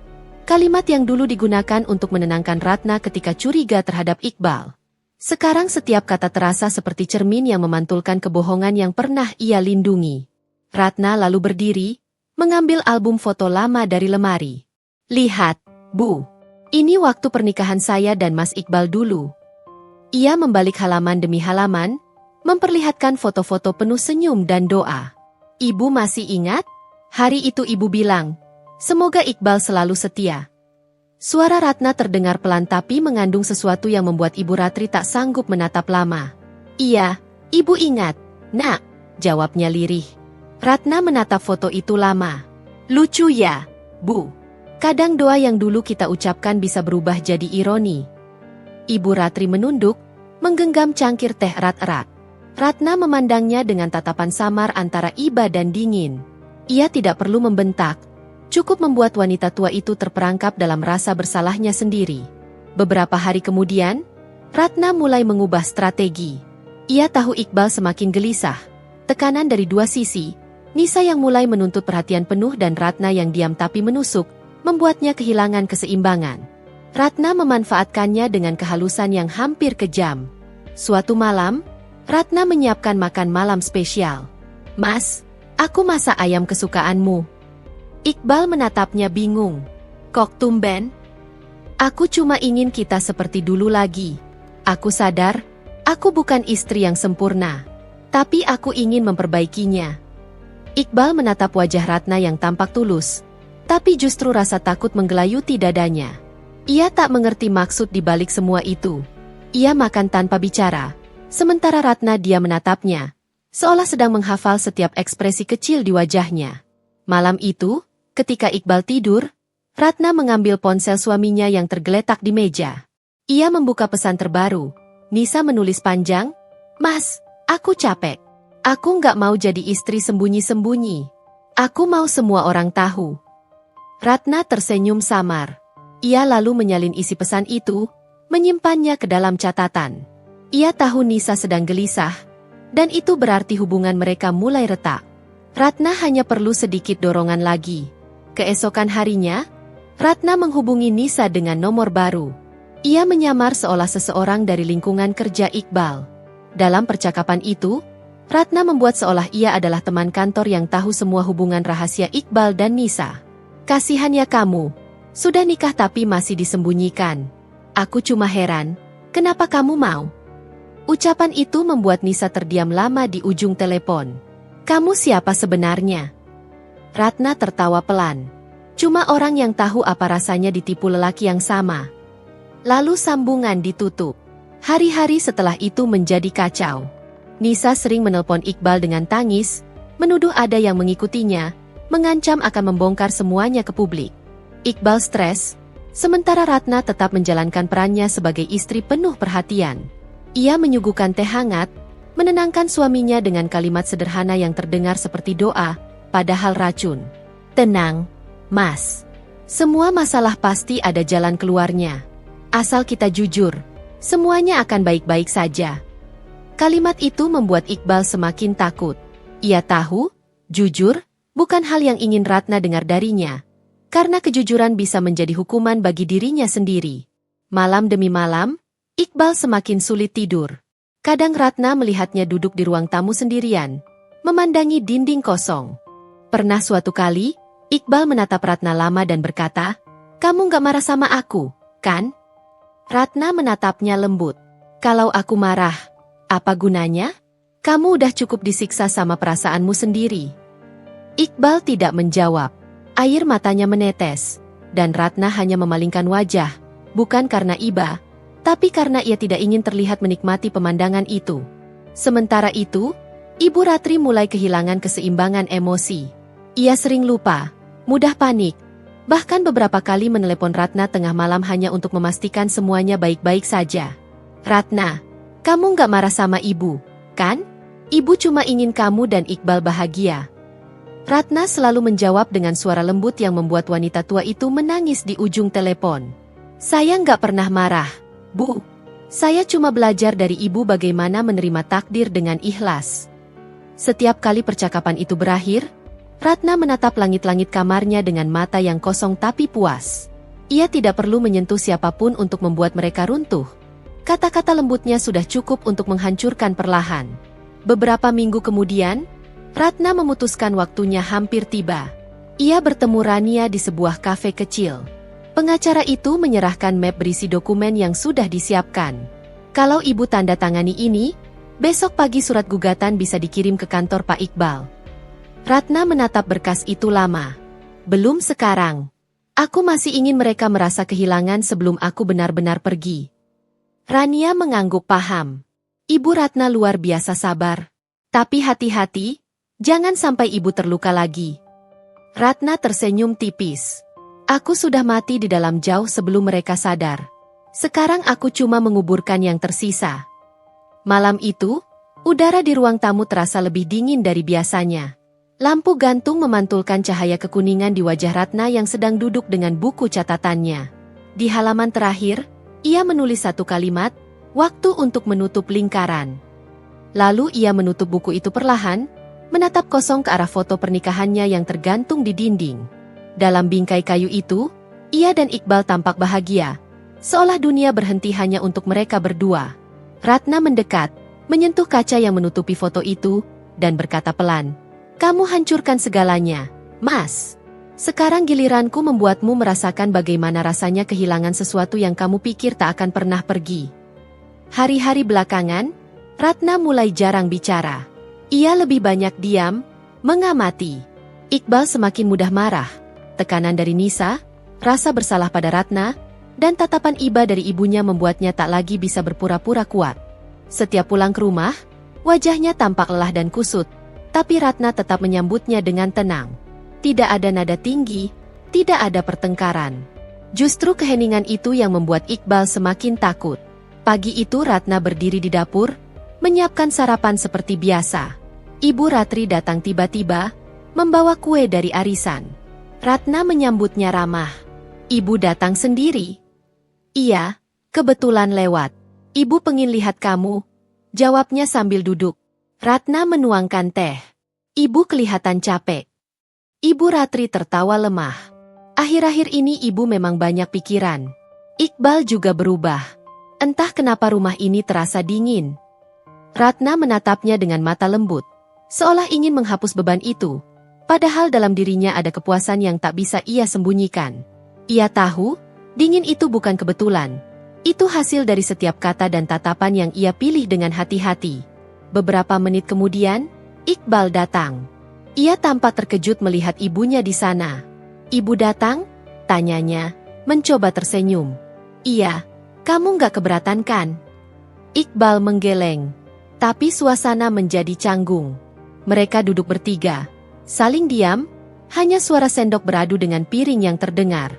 Kalimat yang dulu digunakan untuk menenangkan Ratna ketika curiga terhadap Iqbal. Sekarang setiap kata terasa seperti cermin yang memantulkan kebohongan yang pernah ia lindungi. Ratna lalu berdiri, mengambil album foto lama dari lemari. Lihat, Bu. Ini waktu pernikahan saya dan Mas Iqbal dulu. Ia membalik halaman demi halaman, memperlihatkan foto-foto penuh senyum dan doa. Ibu masih ingat? Hari itu Ibu bilang, semoga Iqbal selalu setia. Suara Ratna terdengar pelan tapi mengandung sesuatu yang membuat Ibu Ratri tak sanggup menatap lama. Iya, Ibu ingat, Nak, jawabnya lirih. Ratna menatap foto itu lama. Lucu ya, Bu. Kadang doa yang dulu kita ucapkan bisa berubah jadi ironi. Ibu Ratri menunduk, menggenggam cangkir teh erat-erat. Ratna memandangnya dengan tatapan samar antara iba dan dingin. Ia tidak perlu membentak. Cukup membuat wanita tua itu terperangkap dalam rasa bersalahnya sendiri. Beberapa hari kemudian, Ratna mulai mengubah strategi. Ia tahu Iqbal semakin gelisah. Tekanan dari dua sisi, Nisa yang mulai menuntut perhatian penuh dan Ratna yang diam tapi menusuk, membuatnya kehilangan keseimbangan. Ratna memanfaatkannya dengan kehalusan yang hampir kejam. Suatu malam, Ratna menyiapkan makan malam spesial. Mas, aku masak ayam kesukaanmu. Iqbal menatapnya bingung. Kok tumben? Aku cuma ingin kita seperti dulu lagi. Aku sadar, aku bukan istri yang sempurna. Tapi aku ingin memperbaikinya. Iqbal menatap wajah Ratna yang tampak tulus. Tapi justru rasa takut menggelayuti dadanya. Ia tak mengerti maksud di balik semua itu. Ia makan tanpa bicara. Sementara Ratna dia menatapnya. Seolah sedang menghafal setiap ekspresi kecil di wajahnya. Malam itu, ketika Iqbal tidur, Ratna mengambil ponsel suaminya yang tergeletak di meja. Ia membuka pesan terbaru. Nisa menulis panjang, Mas, aku capek. Aku nggak mau jadi istri sembunyi-sembunyi. Aku mau semua orang tahu. Ratna tersenyum samar. Ia lalu menyalin isi pesan itu, menyimpannya ke dalam catatan. Ia tahu Nisa sedang gelisah, dan itu berarti hubungan mereka mulai retak. Ratna hanya perlu sedikit dorongan lagi. Keesokan harinya, Ratna menghubungi Nisa dengan nomor baru. Ia menyamar seolah seseorang dari lingkungan kerja Iqbal. Dalam percakapan itu, Ratna membuat seolah ia adalah teman kantor yang tahu semua hubungan rahasia Iqbal dan Nisa. Kasihan ya kamu, sudah nikah tapi masih disembunyikan. Aku cuma heran, kenapa kamu mau? Ucapan itu membuat Nisa terdiam lama di ujung telepon. Kamu siapa sebenarnya? Ratna tertawa pelan. Cuma orang yang tahu apa rasanya ditipu lelaki yang sama. Lalu sambungan ditutup. Hari-hari setelah itu menjadi kacau. Nisa sering menelpon Iqbal dengan tangis, menuduh ada yang mengikutinya, mengancam akan membongkar semuanya ke publik. Iqbal stres, sementara Ratna tetap menjalankan perannya sebagai istri penuh perhatian. Ia menyuguhkan teh hangat, menenangkan suaminya dengan kalimat sederhana yang terdengar seperti doa, padahal racun. Tenang, Mas. Semua masalah pasti ada jalan keluarnya. Asal kita jujur, semuanya akan baik-baik saja. Kalimat itu membuat Iqbal semakin takut. Ia tahu, jujur, bukan hal yang ingin Ratna dengar darinya. Karena kejujuran bisa menjadi hukuman bagi dirinya sendiri. Malam demi malam, Iqbal semakin sulit tidur. Kadang Ratna melihatnya duduk di ruang tamu sendirian, memandangi dinding kosong. Pernah suatu kali, Iqbal menatap Ratna lama dan berkata, "Kamu gak marah sama aku?" kan? Ratna menatapnya lembut. Kalau aku marah, apa gunanya? Kamu udah cukup disiksa sama perasaanmu sendiri. Iqbal tidak menjawab. Air matanya menetes, dan Ratna hanya memalingkan wajah, bukan karena iba, tapi karena ia tidak ingin terlihat menikmati pemandangan itu. Sementara itu, Ibu Ratri mulai kehilangan keseimbangan emosi. Ia sering lupa, mudah panik, bahkan beberapa kali menelepon Ratna tengah malam hanya untuk memastikan semuanya baik-baik saja. Ratna, kamu nggak marah sama ibu, kan? Ibu cuma ingin kamu dan Iqbal bahagia. Ratna selalu menjawab dengan suara lembut yang membuat wanita tua itu menangis di ujung telepon. Saya nggak pernah marah, Bu. Saya cuma belajar dari ibu bagaimana menerima takdir dengan ikhlas. Setiap kali percakapan itu berakhir, Ratna menatap langit-langit kamarnya dengan mata yang kosong tapi puas. Ia tidak perlu menyentuh siapapun untuk membuat mereka runtuh. Kata-kata lembutnya sudah cukup untuk menghancurkan perlahan. Beberapa minggu kemudian, Ratna memutuskan waktunya hampir tiba. Ia bertemu Rania di sebuah kafe kecil. Pengacara itu menyerahkan map berisi dokumen yang sudah disiapkan. Kalau ibu tanda tangani ini, besok pagi surat gugatan bisa dikirim ke kantor Pak Iqbal. Ratna menatap berkas itu lama. Belum sekarang. Aku masih ingin mereka merasa kehilangan sebelum aku benar-benar pergi. Rania mengangguk paham. Ibu Ratna luar biasa sabar. Tapi hati-hati, jangan sampai ibu terluka lagi. Ratna tersenyum tipis. Aku sudah mati di dalam jauh sebelum mereka sadar. Sekarang aku cuma menguburkan yang tersisa. Malam itu, udara di ruang tamu terasa lebih dingin dari biasanya. Lampu gantung memantulkan cahaya kekuningan di wajah Ratna yang sedang duduk dengan buku catatannya. Di halaman terakhir, ia menulis satu kalimat, waktu untuk menutup lingkaran. Lalu ia menutup buku itu perlahan, menatap kosong ke arah foto pernikahannya yang tergantung di dinding. Dalam bingkai kayu itu, ia dan Iqbal tampak bahagia, seolah dunia berhenti hanya untuk mereka berdua. Ratna mendekat, menyentuh kaca yang menutupi foto itu, dan berkata pelan, "Kamu hancurkan segalanya, Mas. Sekarang giliranku membuatmu merasakan bagaimana rasanya kehilangan sesuatu yang kamu pikir tak akan pernah pergi." Hari-hari belakangan, Ratna mulai jarang bicara. Ia lebih banyak diam, mengamati. Iqbal semakin mudah marah. Tekanan dari Nisa, rasa bersalah pada Ratna, dan tatapan iba dari ibunya membuatnya tak lagi bisa berpura-pura kuat. Setiap pulang ke rumah, wajahnya tampak lelah dan kusut, tapi Ratna tetap menyambutnya dengan tenang. Tidak ada nada tinggi, tidak ada pertengkaran. Justru keheningan itu yang membuat Iqbal semakin takut. Pagi itu Ratna berdiri di dapur, menyiapkan sarapan seperti biasa. Ibu Ratri datang tiba-tiba, membawa kue dari arisan. Ratna menyambutnya ramah. "Ibu datang sendiri?" "Iya, kebetulan lewat. Ibu pengen lihat kamu," jawabnya sambil duduk. Ratna menuangkan teh. Ibu kelihatan capek. Ibu Ratri tertawa lemah. Akhir-akhir ini ibu memang banyak pikiran. Iqbal juga berubah. Entah kenapa rumah ini terasa dingin. Ratna menatapnya dengan mata lembut, seolah ingin menghapus beban itu. Padahal dalam dirinya ada kepuasan yang tak bisa ia sembunyikan. Ia tahu, dingin itu bukan kebetulan. Itu hasil dari setiap kata dan tatapan yang ia pilih dengan hati-hati. Beberapa menit kemudian, Iqbal datang. Ia tampak terkejut melihat ibunya di sana. "Ibu datang?" tanyanya, mencoba tersenyum. "Iya, kamu nggak keberatan kan?" Iqbal menggeleng. Tapi suasana menjadi canggung. Mereka duduk bertiga. Saling diam, hanya suara sendok beradu dengan piring yang terdengar.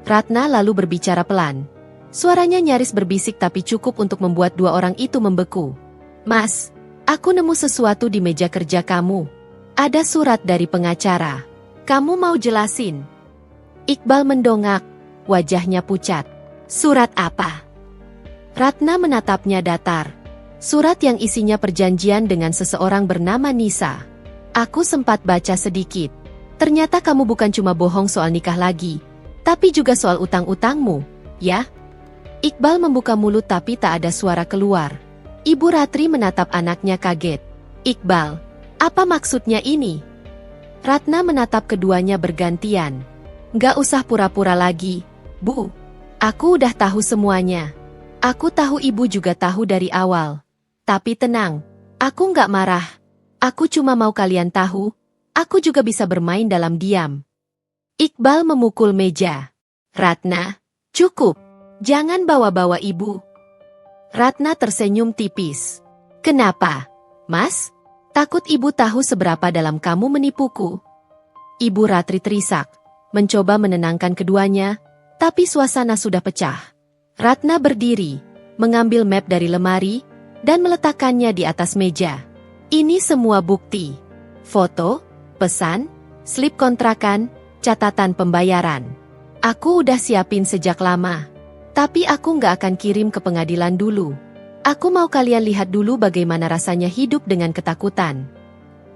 Ratna lalu berbicara pelan. Suaranya nyaris berbisik tapi cukup untuk membuat dua orang itu membeku. "Mas, aku nemu sesuatu di meja kerja kamu. Ada surat dari pengacara. Kamu mau jelasin?" Iqbal mendongak, wajahnya pucat. "Surat apa?" Ratna menatapnya datar. Surat yang isinya perjanjian dengan seseorang bernama Nisa. "Aku sempat baca sedikit. Ternyata kamu bukan cuma bohong soal nikah lagi, tapi juga soal utang-utangmu, ya?" Iqbal membuka mulut tapi tak ada suara keluar. Ibu Ratri menatap anaknya kaget. "Iqbal, apa maksudnya ini?" Ratna menatap keduanya bergantian. "Nggak usah pura-pura lagi, Bu. Aku udah tahu semuanya. Aku tahu ibu juga tahu dari awal. Tapi tenang, aku nggak marah. Aku cuma mau kalian tahu, aku juga bisa bermain dalam diam. Iqbal memukul meja. Ratna, cukup. Jangan bawa-bawa ibu. Ratna tersenyum tipis. Kenapa, Mas? Takut ibu tahu seberapa dalam kamu menipuku? Ibu Ratri terisak, mencoba menenangkan keduanya, tapi suasana sudah pecah. Ratna berdiri, mengambil map dari lemari, dan meletakkannya di atas meja. Ini semua bukti. Foto, pesan, slip kontrakan, catatan pembayaran. Aku udah siapin sejak lama. Tapi aku nggak akan kirim ke pengadilan dulu. Aku mau kalian lihat dulu bagaimana rasanya hidup dengan ketakutan.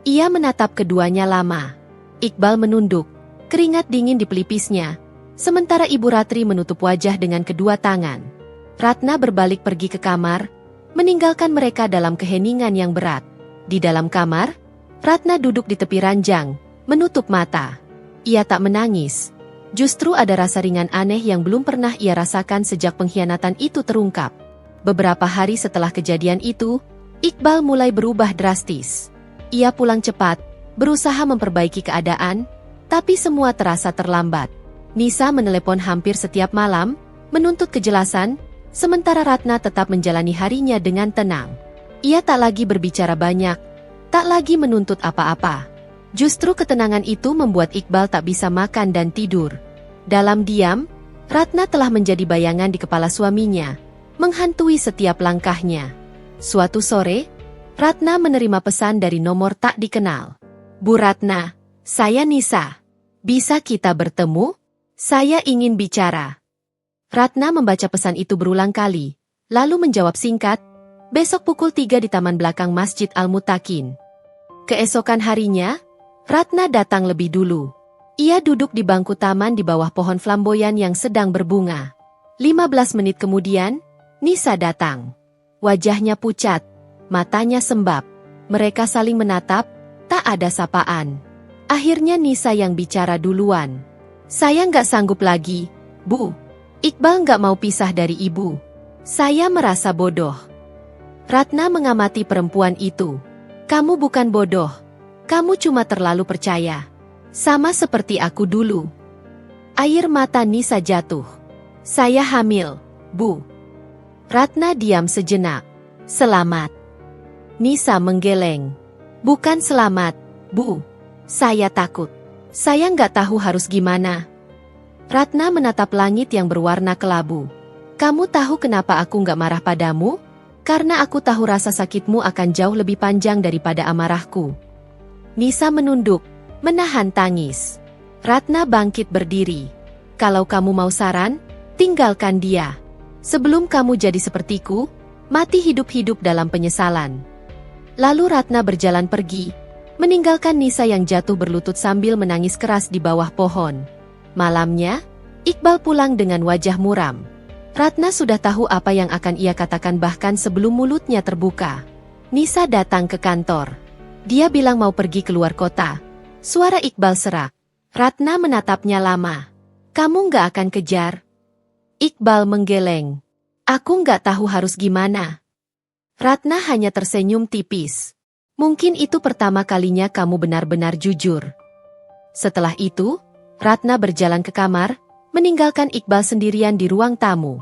Ia menatap keduanya lama. Iqbal menunduk, keringat dingin di pelipisnya. Sementara Ibu Ratri menutup wajah dengan kedua tangan. Ratna berbalik pergi ke kamar, meninggalkan mereka dalam keheningan yang berat. Di dalam kamar, Ratna duduk di tepi ranjang, menutup mata. Ia tak menangis. Justru ada rasa ringan aneh yang belum pernah ia rasakan sejak pengkhianatan itu terungkap. Beberapa hari setelah kejadian itu, Iqbal mulai berubah drastis. Ia pulang cepat, berusaha memperbaiki keadaan, tapi semua terasa terlambat. Nisa menelepon hampir setiap malam, menuntut kejelasan, sementara Ratna tetap menjalani harinya dengan tenang. Ia tak lagi berbicara banyak, tak lagi menuntut apa-apa. Justru ketenangan itu membuat Iqbal tak bisa makan dan tidur. Dalam diam, Ratna telah menjadi bayangan di kepala suaminya, menghantui setiap langkahnya. Suatu sore, Ratna menerima pesan dari nomor tak dikenal. Bu Ratna, saya Nisa. Bisa kita bertemu? Saya ingin bicara. Ratna membaca pesan itu berulang kali, lalu menjawab singkat, besok pukul 3 di taman belakang Masjid Al-Mutakin. Keesokan harinya, Ratna datang lebih dulu. Ia duduk di bangku taman di bawah pohon flamboyan yang sedang berbunga. 15 menit kemudian, Nisa datang. Wajahnya pucat, matanya sembab. Mereka saling menatap, tak ada sapaan. Akhirnya Nisa yang bicara duluan. Saya nggak sanggup lagi, Bu. Iqbal nggak mau pisah dari ibu. Saya merasa bodoh. Ratna mengamati perempuan itu. Kamu bukan bodoh. Kamu cuma terlalu percaya. Sama seperti aku dulu. Air mata Nisa jatuh. Saya hamil, Bu. Ratna diam sejenak. Selamat. Nisa menggeleng. Bukan selamat, Bu. Saya takut. Saya nggak tahu harus gimana. Ratna menatap langit yang berwarna kelabu. Kamu tahu kenapa aku nggak marah padamu? Karena aku tahu rasa sakitmu akan jauh lebih panjang daripada amarahku. Nisa menunduk, menahan tangis. Ratna bangkit berdiri. Kalau kamu mau saran, tinggalkan dia. Sebelum kamu jadi sepertiku, mati hidup-hidup dalam penyesalan. Lalu Ratna berjalan pergi, meninggalkan Nisa yang jatuh berlutut sambil menangis keras di bawah pohon. Malamnya, Iqbal pulang dengan wajah muram. Ratna sudah tahu apa yang akan ia katakan bahkan sebelum mulutnya terbuka. Nisa datang ke kantor. Dia bilang mau pergi keluar kota. Suara Iqbal serak. Ratna menatapnya lama. Kamu nggak akan kejar? Iqbal menggeleng. Aku nggak tahu harus gimana. Ratna hanya tersenyum tipis. Mungkin itu pertama kalinya kamu benar-benar jujur. Setelah itu, Ratna berjalan ke kamar, meninggalkan Iqbal sendirian di ruang tamu.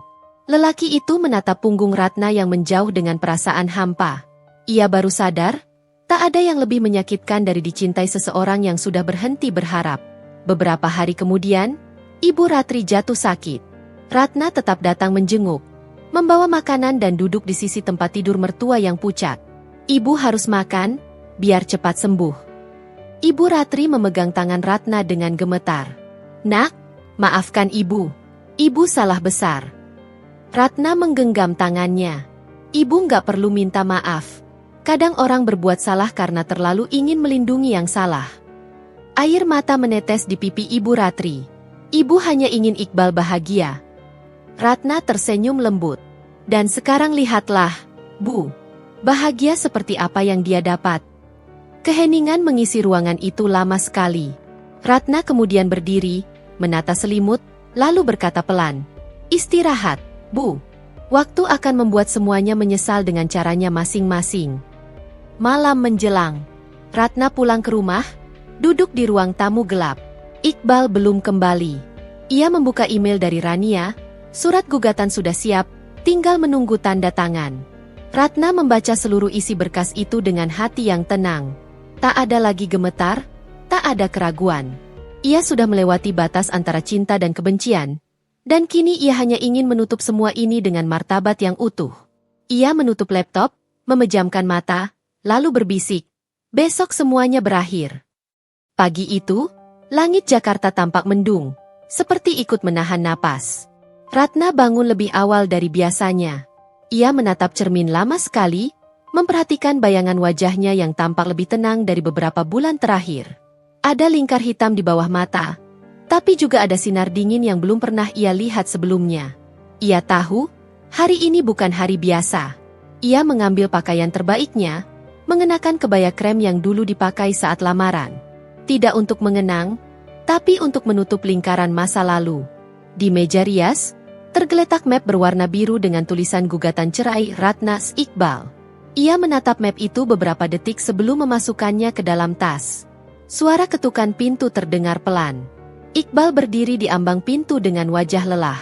Lelaki itu menatap punggung Ratna yang menjauh dengan perasaan hampa. Ia baru sadar, tak ada yang lebih menyakitkan dari dicintai seseorang yang sudah berhenti berharap. Beberapa hari kemudian, Ibu Ratri jatuh sakit. Ratna tetap datang menjenguk, membawa makanan dan duduk di sisi tempat tidur mertua yang pucat. Ibu harus makan, biar cepat sembuh. Ibu Ratri memegang tangan Ratna dengan gemetar. Nak, maafkan ibu. Ibu salah besar. Ratna menggenggam tangannya. Ibu nggak perlu minta maaf. Kadang orang berbuat salah karena terlalu ingin melindungi yang salah. Air mata menetes di pipi Ibu Ratri. Ibu hanya ingin Iqbal bahagia. Ratna tersenyum lembut. Dan sekarang lihatlah, Bu. Bahagia seperti apa yang dia dapat. Keheningan mengisi ruangan itu lama sekali. Ratna kemudian berdiri, menata selimut, lalu berkata pelan. Istirahat, Bu. Waktu akan membuat semuanya menyesal dengan caranya masing-masing. Malam menjelang. Ratna pulang ke rumah, duduk di ruang tamu gelap. Iqbal belum kembali. Ia membuka email dari Rania, surat gugatan sudah siap, tinggal menunggu tanda tangan. Ratna membaca seluruh isi berkas itu dengan hati yang tenang. Tak ada lagi gemetar, tak ada keraguan. Ia sudah melewati batas antara cinta dan kebencian, dan kini ia hanya ingin menutup semua ini dengan martabat yang utuh. Ia menutup laptop, memejamkan mata, lalu berbisik, "Besok semuanya berakhir." Pagi itu, langit Jakarta tampak mendung, seperti ikut menahan napas. Ratna bangun lebih awal dari biasanya. Ia menatap cermin lama sekali, memperhatikan bayangan wajahnya yang tampak lebih tenang dari beberapa bulan terakhir. Ada lingkar hitam di bawah mata, tapi juga ada sinar dingin yang belum pernah ia lihat sebelumnya. Ia tahu, hari ini bukan hari biasa. Ia mengambil pakaian terbaiknya, mengenakan kebaya krem yang dulu dipakai saat lamaran. Tidak untuk mengenang, tapi untuk menutup lingkaran masa lalu. Di meja rias, tergeletak map berwarna biru dengan tulisan gugatan cerai Ratna Iqbal. Ia menatap map itu beberapa detik sebelum memasukkannya ke dalam tas. Suara ketukan pintu terdengar pelan. Iqbal berdiri di ambang pintu dengan wajah lelah.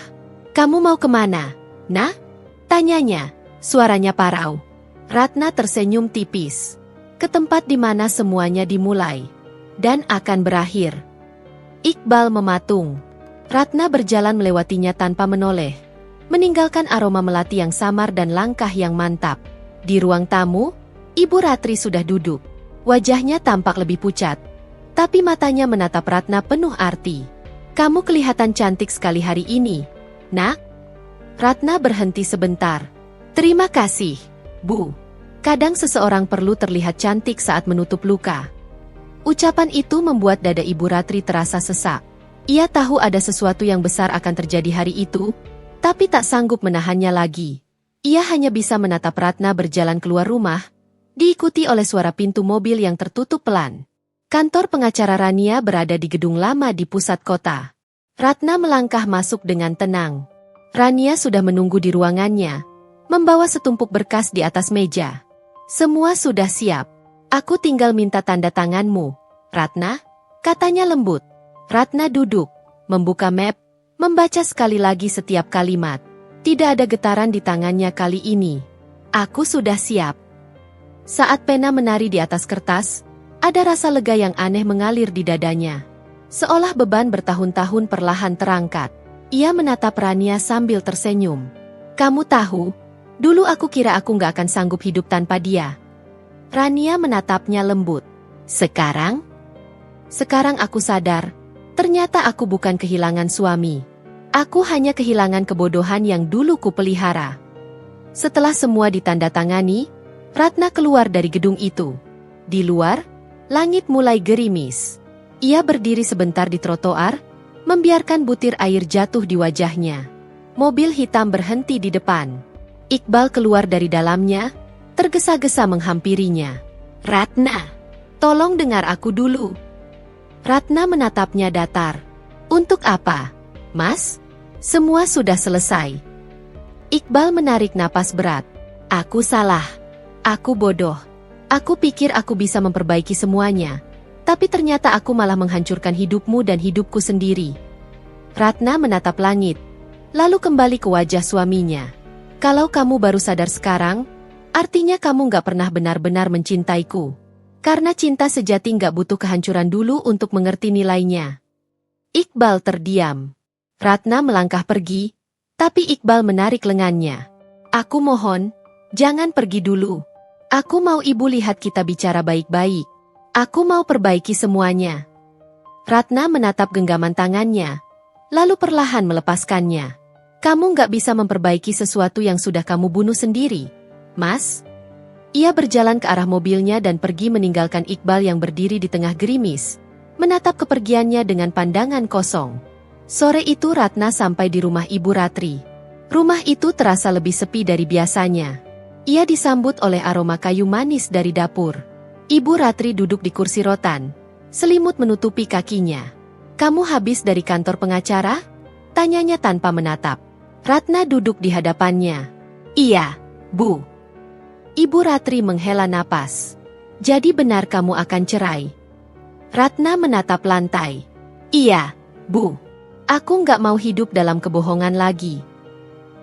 "Kamu mau kemana, Nah?" tanyanya, suaranya parau. Ratna tersenyum tipis. "Ke tempat di mana semuanya dimulai dan akan berakhir." Iqbal mematung. Ratna berjalan melewatinya tanpa menoleh, meninggalkan aroma melati yang samar dan langkah yang mantap. Di ruang tamu, Ibu Ratri sudah duduk. Wajahnya tampak lebih pucat, tapi matanya menatap Ratna penuh arti. "Kamu kelihatan cantik sekali hari ini, Nak." Ratna berhenti sebentar. "Terima kasih, Bu. Kadang seseorang perlu terlihat cantik saat menutup luka." Ucapan itu membuat dada Ibu Ratri terasa sesak. Ia tahu ada sesuatu yang besar akan terjadi hari itu, tapi tak sanggup menahannya lagi. Ia hanya bisa menatap Ratna berjalan keluar rumah, diikuti oleh suara pintu mobil yang tertutup pelan. Kantor pengacara Rania berada di gedung lama di pusat kota. Ratna melangkah masuk dengan tenang. Rania sudah menunggu di ruangannya, membawa setumpuk berkas di atas meja. "Semua sudah siap. Aku tinggal minta tanda tanganmu, Ratna," katanya lembut. Ratna duduk, membuka map, membaca sekali lagi setiap kalimat. Tidak ada getaran di tangannya kali ini. "Aku sudah siap." Saat pena menari di atas kertas, ada rasa lega yang aneh mengalir di dadanya. Seolah beban bertahun-tahun perlahan terangkat. Ia menatap Rania sambil tersenyum. "Kamu tahu, dulu aku kira aku nggak akan sanggup hidup tanpa dia." Rania menatapnya lembut. Sekarang aku sadar, ternyata aku bukan kehilangan suami. Aku hanya kehilangan kebodohan yang dulu kupelihara." Setelah semua ditandatangani, Ratna keluar dari gedung itu. Di luar, langit mulai gerimis. Ia berdiri sebentar di trotoar, membiarkan butir air jatuh di wajahnya. Mobil hitam berhenti di depan. Iqbal keluar dari dalamnya, tergesa-gesa menghampirinya. "Ratna, tolong dengar aku dulu." Ratna menatapnya datar. "Untuk apa, Mas? Semua sudah selesai." Iqbal menarik napas berat. "Aku salah. Aku bodoh. Aku pikir aku bisa memperbaiki semuanya. Tapi ternyata aku malah menghancurkan hidupmu dan hidupku sendiri." Ratna menatap langit, lalu kembali ke wajah suaminya. "Kalau kamu baru sadar sekarang, artinya kamu gak pernah benar-benar mencintaiku. Karena cinta sejati nggak butuh kehancuran dulu untuk mengerti nilainya." Iqbal terdiam. Ratna melangkah pergi, tapi Iqbal menarik lengannya. "Aku mohon, jangan pergi dulu. Aku mau ibu lihat kita bicara baik-baik. Aku mau perbaiki semuanya." Ratna menatap genggaman tangannya, lalu perlahan melepaskannya. "Kamu nggak bisa memperbaiki sesuatu yang sudah kamu bunuh sendiri, Mas." Ia berjalan ke arah mobilnya dan pergi meninggalkan Iqbal yang berdiri di tengah gerimis, menatap kepergiannya dengan pandangan kosong. Sore itu Ratna sampai di rumah Ibu Ratri. Rumah itu terasa lebih sepi dari biasanya. Ia disambut oleh aroma kayu manis dari dapur. Ibu Ratri duduk di kursi rotan, selimut menutupi kakinya. "Kamu habis dari kantor pengacara?" tanyanya tanpa menatap. Ratna duduk di hadapannya. Iya, Bu. Ibu Ratri menghela napas. Jadi benar kamu akan cerai? Ratna menatap lantai. Iya, Bu. Aku nggak mau hidup dalam kebohongan lagi.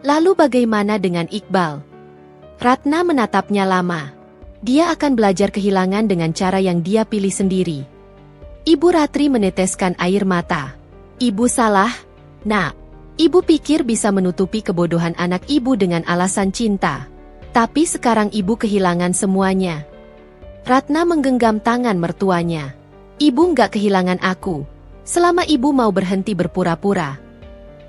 Lalu bagaimana dengan Iqbal? Ratna menatapnya lama. Dia akan belajar kehilangan dengan cara yang dia pilih sendiri. Ibu Ratri meneteskan air mata. Ibu salah, Nak. Ibu pikir bisa menutupi kebodohan anak ibu dengan alasan cinta. Tapi sekarang ibu kehilangan semuanya. Ratna menggenggam tangan mertuanya. Ibu nggak kehilangan aku. Selama ibu mau berhenti berpura-pura.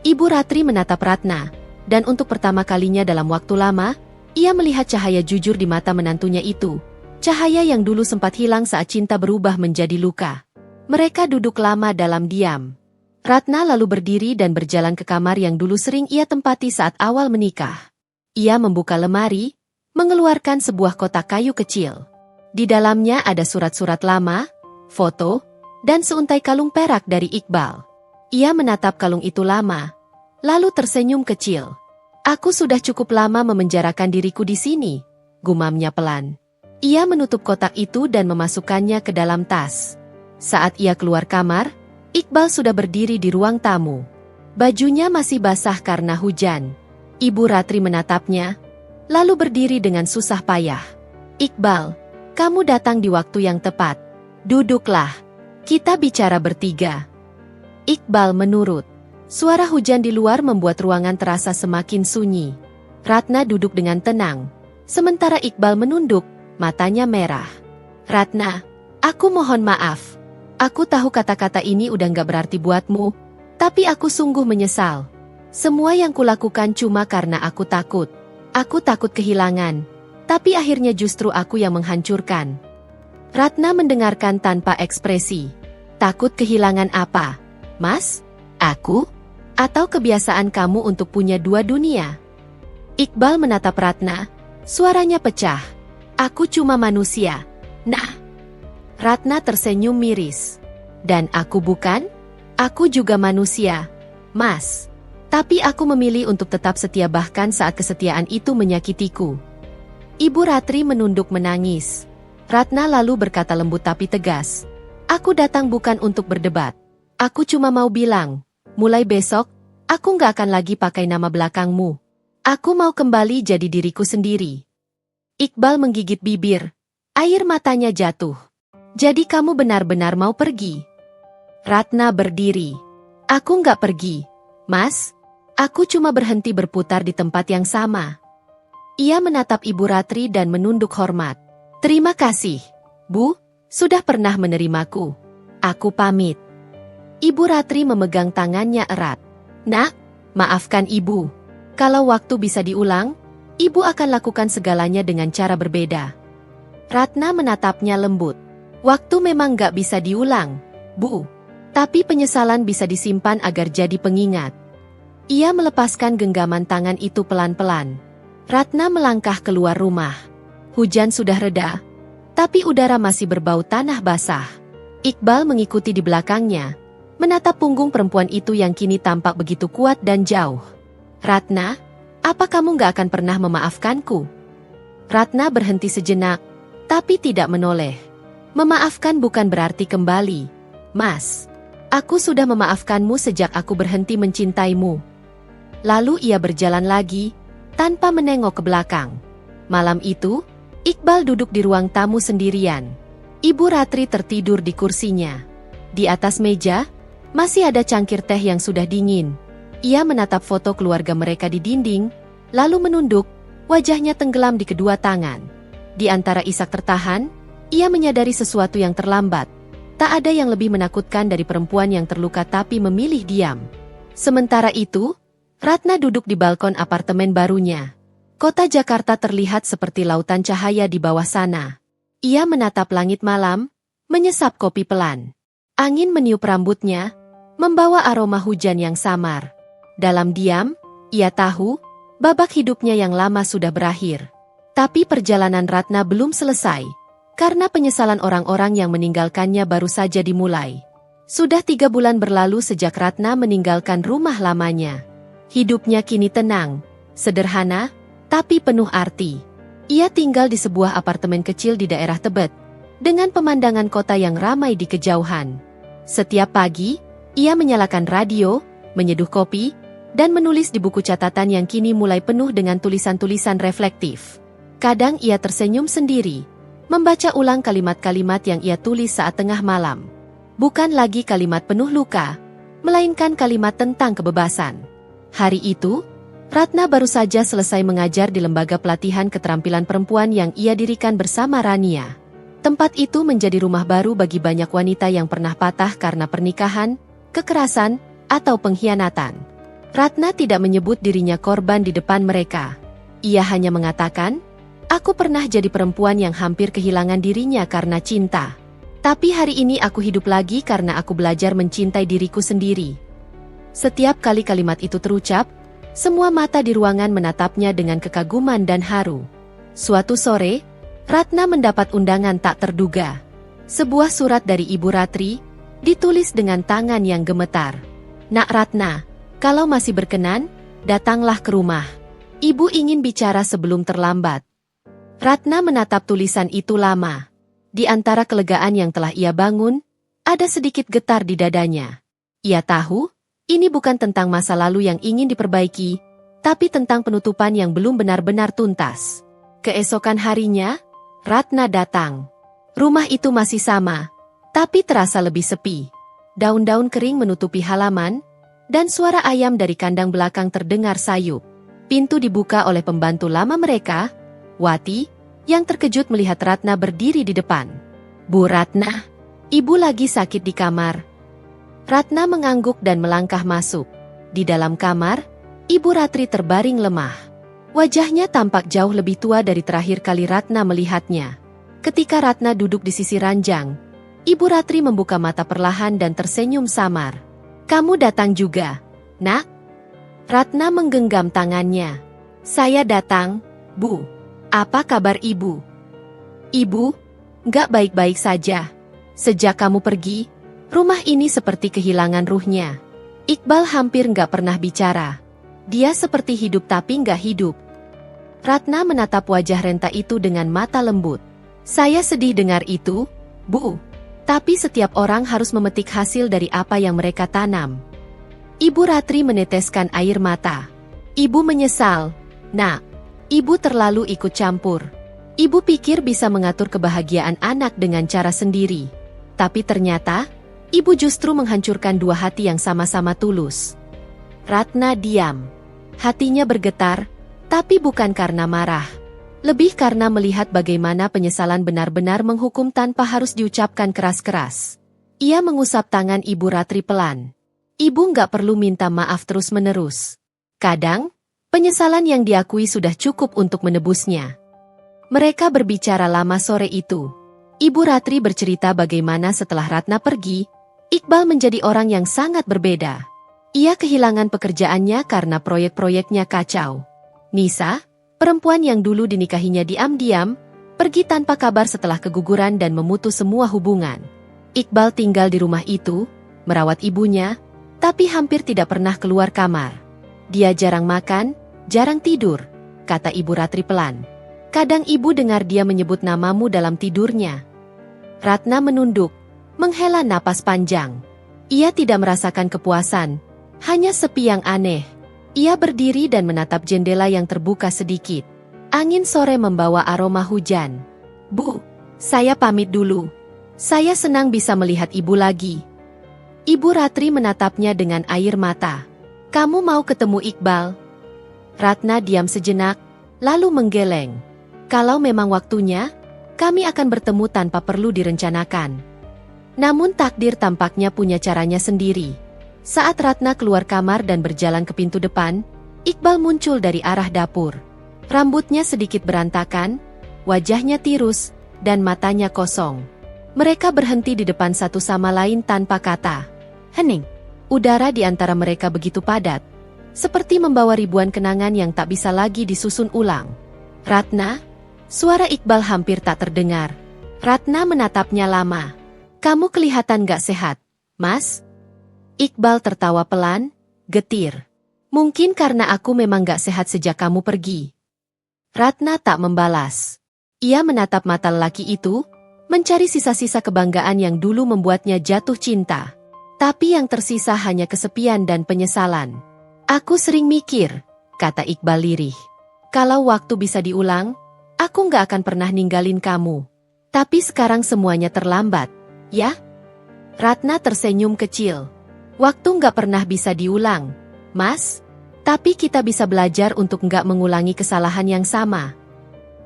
Ibu Ratri menatap Ratna. Dan untuk pertama kalinya dalam waktu lama, ia melihat cahaya jujur di mata menantunya itu. Cahaya yang dulu sempat hilang saat cinta berubah menjadi luka. Mereka duduk lama dalam diam. Ratna lalu berdiri dan berjalan ke kamar yang dulu sering ia tempati saat awal menikah. Ia membuka lemari, mengeluarkan sebuah kotak kayu kecil. Di dalamnya ada surat-surat lama, foto, dan seuntai kalung perak dari Iqbal. Ia menatap kalung itu lama, lalu tersenyum kecil. Aku sudah cukup lama memenjarakan diriku di sini, gumamnya pelan. Ia menutup kotak itu dan memasukkannya ke dalam tas. Saat ia keluar kamar, Iqbal sudah berdiri di ruang tamu. Bajunya masih basah karena hujan. Ibu Ratri menatapnya, lalu berdiri dengan susah payah. Iqbal, kamu datang di waktu yang tepat. Duduklah, kita bicara bertiga. Iqbal menurut. Suara hujan di luar membuat ruangan terasa semakin sunyi. Ratna duduk dengan tenang, sementara Iqbal menunduk, matanya merah. Ratna, aku mohon maaf. Aku tahu kata-kata ini udah gak berarti buatmu, tapi aku sungguh menyesal. Semua yang kulakukan cuma karena aku takut. Aku takut kehilangan, tapi akhirnya justru aku yang menghancurkan. Ratna mendengarkan tanpa ekspresi. Takut kehilangan apa, Mas? Aku? Atau kebiasaan kamu untuk punya dua dunia? Iqbal menatap Ratna, suaranya pecah. Aku cuma manusia. Nah. Ratna tersenyum miris. Dan aku bukan? Aku juga manusia, Mas. Tapi aku memilih untuk tetap setia bahkan saat kesetiaan itu menyakitiku. Ibu Ratri menunduk menangis. Ratna lalu berkata lembut tapi tegas. Aku datang bukan untuk berdebat. Aku cuma mau bilang, mulai besok, aku nggak akan lagi pakai nama belakangmu. Aku mau kembali jadi diriku sendiri. Iqbal menggigit bibir. Air matanya jatuh. Jadi kamu benar-benar mau pergi? Ratna berdiri. Aku nggak pergi, Mas. Aku cuma berhenti berputar di tempat yang sama. Ia menatap Ibu Ratri dan menunduk hormat. Terima kasih, Bu, sudah pernah menerimaku. Aku pamit. Ibu Ratri memegang tangannya erat. Nak, maafkan Ibu. Kalau waktu bisa diulang, Ibu akan lakukan segalanya dengan cara berbeda. Ratna menatapnya lembut. Waktu memang gak bisa diulang, Bu. Tapi penyesalan bisa disimpan agar jadi pengingat. Ia melepaskan genggaman tangan itu pelan-pelan. Ratna melangkah keluar rumah. Hujan sudah reda, tapi udara masih berbau tanah basah. Iqbal mengikuti di belakangnya, menatap punggung perempuan itu yang kini tampak begitu kuat dan jauh. Ratna, apa kamu gak akan pernah memaafkanku? Ratna berhenti sejenak, tapi tidak menoleh. Memaafkan bukan berarti kembali, Mas. Aku sudah memaafkanmu sejak aku berhenti mencintaimu. Lalu ia berjalan lagi, tanpa menengok ke belakang. Malam itu, Iqbal duduk di ruang tamu sendirian. Ibu Ratri tertidur di kursinya. Di atas meja, masih ada cangkir teh yang sudah dingin. Ia menatap foto keluarga mereka di dinding, lalu menunduk, wajahnya tenggelam di kedua tangan. Di antara isak tertahan, ia menyadari sesuatu yang terlambat. Tak ada yang lebih menakutkan dari perempuan yang terluka tapi memilih diam. Sementara itu, Ratna duduk di balkon apartemen barunya. Kota Jakarta terlihat seperti lautan cahaya di bawah sana. Ia menatap langit malam, menyesap kopi pelan. Angin meniup rambutnya, membawa aroma hujan yang samar. Dalam diam, ia tahu, babak hidupnya yang lama sudah berakhir. Tapi perjalanan Ratna belum selesai, karena penyesalan orang-orang yang meninggalkannya baru saja dimulai. Sudah 3 bulan berlalu sejak Ratna meninggalkan rumah lamanya. Hidupnya kini tenang, sederhana, tapi penuh arti. Ia tinggal di sebuah apartemen kecil di daerah Tebet, dengan pemandangan kota yang ramai di kejauhan. Setiap pagi, ia menyalakan radio, menyeduh kopi, dan menulis di buku catatan yang kini mulai penuh dengan tulisan-tulisan reflektif. Kadang ia tersenyum sendiri, membaca ulang kalimat-kalimat yang ia tulis saat tengah malam. Bukan lagi kalimat penuh luka, melainkan kalimat tentang kebebasan. Hari itu, Ratna baru saja selesai mengajar di lembaga pelatihan keterampilan perempuan yang ia dirikan bersama Rania. Tempat itu menjadi rumah baru bagi banyak wanita yang pernah patah karena pernikahan, kekerasan, atau pengkhianatan. Ratna tidak menyebut dirinya korban di depan mereka. Ia hanya mengatakan, "Aku pernah jadi perempuan yang hampir kehilangan dirinya karena cinta. Tapi hari ini aku hidup lagi karena aku belajar mencintai diriku sendiri." Setiap kali kalimat itu terucap, semua mata di ruangan menatapnya dengan kekaguman dan haru. Suatu sore, Ratna mendapat undangan tak terduga. Sebuah surat dari Ibu Ratri, ditulis dengan tangan yang gemetar. "Nak Ratna, kalau masih berkenan, datanglah ke rumah. Ibu ingin bicara sebelum terlambat." Ratna menatap tulisan itu lama. Di antara kelegaan yang telah ia bangun, ada sedikit getar di dadanya. Ia tahu, ini bukan tentang masa lalu yang ingin diperbaiki, tapi tentang penutupan yang belum benar-benar tuntas. Keesokan harinya, Ratna datang. Rumah itu masih sama, tapi terasa lebih sepi. Daun-daun kering menutupi halaman, dan suara ayam dari kandang belakang terdengar sayup. Pintu dibuka oleh pembantu lama mereka, Wati, yang terkejut melihat Ratna berdiri di depan. "Bu Ratna, ibu lagi sakit di kamar." Ratna mengangguk dan melangkah masuk. Di dalam kamar, Ibu Ratri terbaring lemah. Wajahnya tampak jauh lebih tua dari terakhir kali Ratna melihatnya. Ketika Ratna duduk di sisi ranjang, Ibu Ratri membuka mata perlahan dan tersenyum samar. "Kamu datang juga, Nak?" Ratna menggenggam tangannya. "Saya datang, Bu. Apa kabar Ibu?" "Ibu, nggak baik-baik saja. Sejak kamu pergi, rumah ini seperti kehilangan ruhnya." Iqbal hampir nggak pernah bicara. Dia seperti hidup tapi nggak hidup. Ratna menatap wajah renta itu dengan mata lembut. "Saya sedih dengar itu, Bu. Tapi setiap orang harus memetik hasil dari apa yang mereka tanam." Ibu Ratri meneteskan air mata. "Ibu menyesal, Nak. Ibu terlalu ikut campur. Ibu pikir bisa mengatur kebahagiaan anak dengan cara sendiri. Tapi ternyata, ibu justru menghancurkan dua hati yang sama-sama tulus." Ratna diam. Hatinya bergetar, tapi bukan karena marah. Lebih karena melihat bagaimana penyesalan benar-benar menghukum tanpa harus diucapkan keras-keras. Ia mengusap tangan Ibu Ratri pelan. Ibu nggak perlu minta maaf terus-menerus. Kadang, penyesalan yang diakui sudah cukup untuk menebusnya. Mereka berbicara lama sore itu. Ibu Ratri bercerita bagaimana setelah Ratna pergi, Iqbal menjadi orang yang sangat berbeda. Ia kehilangan pekerjaannya karena proyek-proyeknya kacau. Nisa, perempuan yang dulu dinikahinya diam-diam, pergi tanpa kabar setelah keguguran dan memutus semua hubungan. Iqbal tinggal di rumah itu, merawat ibunya, tapi hampir tidak pernah keluar kamar. "Dia jarang makan, jarang tidur," kata Ibu Ratri pelan. "Kadang ibu dengar dia menyebut namamu dalam tidurnya." Ratna menunduk, menghela napas panjang. Ia tidak merasakan kepuasan, hanya sepi yang aneh. Ia berdiri dan menatap jendela yang terbuka sedikit. Angin sore membawa aroma hujan. "Bu, saya pamit dulu. Saya senang bisa melihat ibu lagi." Ibu Ratri menatapnya dengan air mata. "Kamu mau ketemu Iqbal?" Ratna diam sejenak, lalu menggeleng. "Kalau memang waktunya, kami akan bertemu tanpa perlu direncanakan." Namun takdir tampaknya punya caranya sendiri. Saat Ratna keluar kamar dan berjalan ke pintu depan, Iqbal muncul dari arah dapur. Rambutnya sedikit berantakan, wajahnya tirus, dan matanya kosong. Mereka berhenti di depan satu sama lain tanpa kata. Hening. Udara di antara mereka begitu padat, seperti membawa ribuan kenangan yang tak bisa lagi disusun ulang. "Ratna?" Suara Iqbal hampir tak terdengar. Ratna menatapnya lama. "Kamu kelihatan gak sehat, Mas?" Iqbal tertawa pelan, getir. Mungkin karena aku memang gak sehat sejak kamu pergi. Ratna tak membalas. Ia menatap mata lelaki itu, mencari sisa-sisa kebanggaan yang dulu membuatnya jatuh cinta. Tapi yang tersisa hanya kesepian dan penyesalan. Aku sering mikir, kata Iqbal lirih. Kalau waktu bisa diulang, aku gak akan pernah ninggalin kamu. Tapi sekarang semuanya terlambat, ya? Ratna tersenyum kecil. Waktu gak pernah bisa diulang, Mas. Tapi kita bisa belajar untuk gak mengulangi kesalahan yang sama.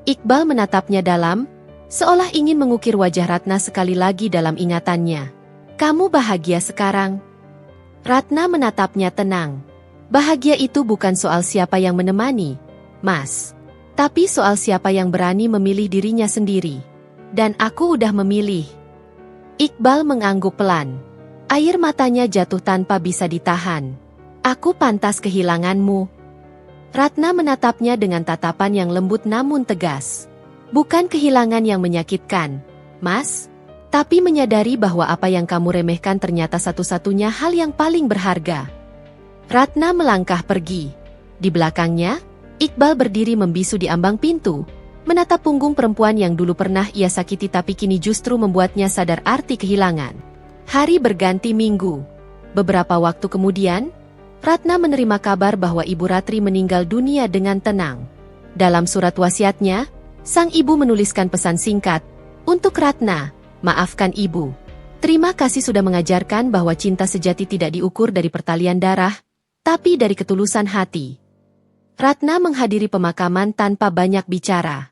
Iqbal menatapnya dalam, seolah ingin mengukir wajah Ratna sekali lagi dalam ingatannya. Kamu bahagia sekarang? Ratna menatapnya tenang. Bahagia itu bukan soal siapa yang menemani, Mas. Tapi soal siapa yang berani memilih dirinya sendiri. Dan aku udah memilih. Iqbal mengangguk pelan. Air matanya jatuh tanpa bisa ditahan. Aku pantas kehilanganmu. Ratna menatapnya dengan tatapan yang lembut namun tegas. Bukan kehilangan yang menyakitkan, Mas. Tapi menyadari bahwa apa yang kamu remehkan ternyata satu-satunya hal yang paling berharga. Ratna melangkah pergi. Di belakangnya, Iqbal berdiri membisu di ambang pintu, menatap punggung perempuan yang dulu pernah ia sakiti tapi kini justru membuatnya sadar arti kehilangan. Hari berganti minggu. Beberapa waktu kemudian, Ratna menerima kabar bahwa Ibu Ratri meninggal dunia dengan tenang. Dalam surat wasiatnya, sang ibu menuliskan pesan singkat, "Untuk Ratna, maafkan ibu. Terima kasih sudah mengajarkan bahwa cinta sejati tidak diukur dari pertalian darah, tapi dari ketulusan hati." Ratna menghadiri pemakaman tanpa banyak bicara.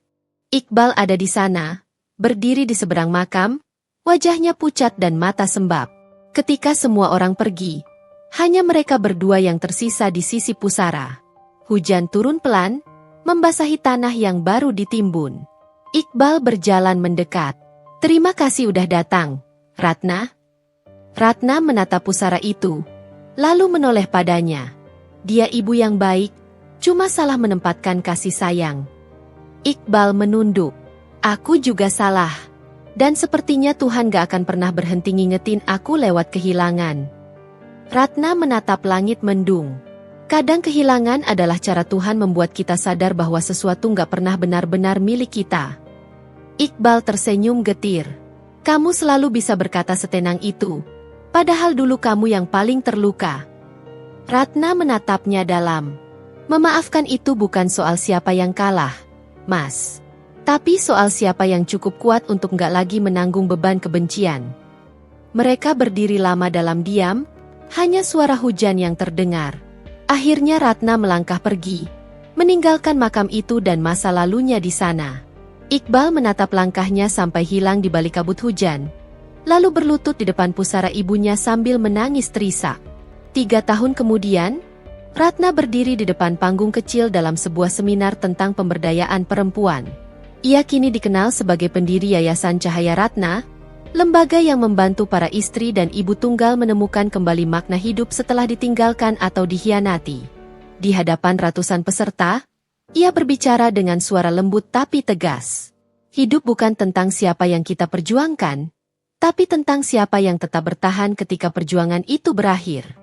Iqbal ada di sana, berdiri di seberang makam, wajahnya pucat dan mata sembab. Ketika semua orang pergi, hanya mereka berdua yang tersisa di sisi pusara. Hujan turun pelan, membasahi tanah yang baru ditimbun. Iqbal berjalan mendekat. "Terima kasih udah datang, Ratna." Ratna menatap pusara itu, lalu menoleh padanya. Dia ibu yang baik, cuma salah menempatkan kasih sayang. Iqbal menunduk. "Aku juga salah. Dan sepertinya Tuhan gak akan pernah berhenti ngingetin aku lewat kehilangan." Ratna menatap langit mendung. Kadang kehilangan adalah cara Tuhan membuat kita sadar bahwa sesuatu gak pernah benar-benar milik kita. Iqbal tersenyum getir. "Kamu selalu bisa berkata setenang itu. Padahal dulu kamu yang paling terluka." Ratna menatapnya dalam. "Memaafkan itu bukan soal siapa yang kalah, Mas. Tapi soal siapa yang cukup kuat untuk nggak lagi menanggung beban kebencian." Mereka berdiri lama dalam diam, hanya suara hujan yang terdengar. Akhirnya Ratna melangkah pergi, meninggalkan makam itu dan masa lalunya di sana. Iqbal menatap langkahnya sampai hilang di balik kabut hujan, lalu berlutut di depan pusara ibunya sambil menangis terisak. 3 tahun kemudian, Ratna berdiri di depan panggung kecil dalam sebuah seminar tentang pemberdayaan perempuan. Ia kini dikenal sebagai pendiri Yayasan Cahaya Ratna, lembaga yang membantu para istri dan ibu tunggal menemukan kembali makna hidup setelah ditinggalkan atau dikhianati. Di hadapan ratusan peserta, ia berbicara dengan suara lembut tapi tegas. Hidup bukan tentang siapa yang kita perjuangkan, tapi tentang siapa yang tetap bertahan ketika perjuangan itu berakhir.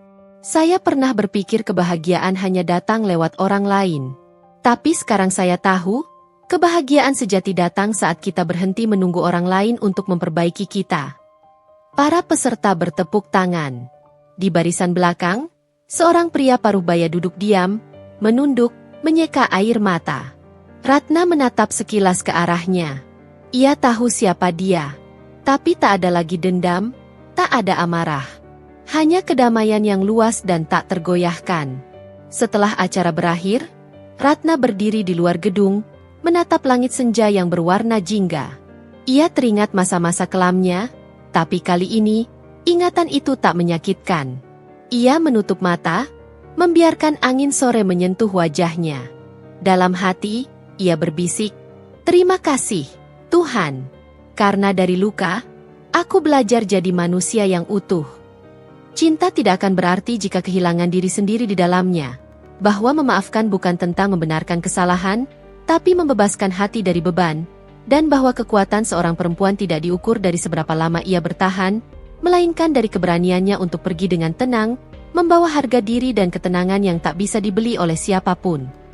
Saya pernah berpikir kebahagiaan hanya datang lewat orang lain. Tapi sekarang saya tahu, kebahagiaan sejati datang saat kita berhenti menunggu orang lain untuk memperbaiki kita. Para peserta bertepuk tangan. Di barisan belakang, seorang pria paruh baya duduk diam, menunduk, menyeka air mata. Ratna menatap sekilas ke arahnya. Ia tahu siapa dia. Tapi tak ada lagi dendam, tak ada amarah. Hanya kedamaian yang luas dan tak tergoyahkan. Setelah acara berakhir, Ratna berdiri di luar gedung, menatap langit senja yang berwarna jingga. Ia teringat masa-masa kelamnya, tapi kali ini, ingatan itu tak menyakitkan. Ia menutup mata, membiarkan angin sore menyentuh wajahnya. Dalam hati, ia berbisik, "Terima kasih, Tuhan. Karena dari luka, aku belajar jadi manusia yang utuh." Cinta tidak akan berarti jika kehilangan diri sendiri di dalamnya. Bahwa memaafkan bukan tentang membenarkan kesalahan, tapi membebaskan hati dari beban. Dan bahwa kekuatan seorang perempuan tidak diukur dari seberapa lama ia bertahan, melainkan dari keberaniannya untuk pergi dengan tenang, membawa harga diri dan ketenangan yang tak bisa dibeli oleh siapapun.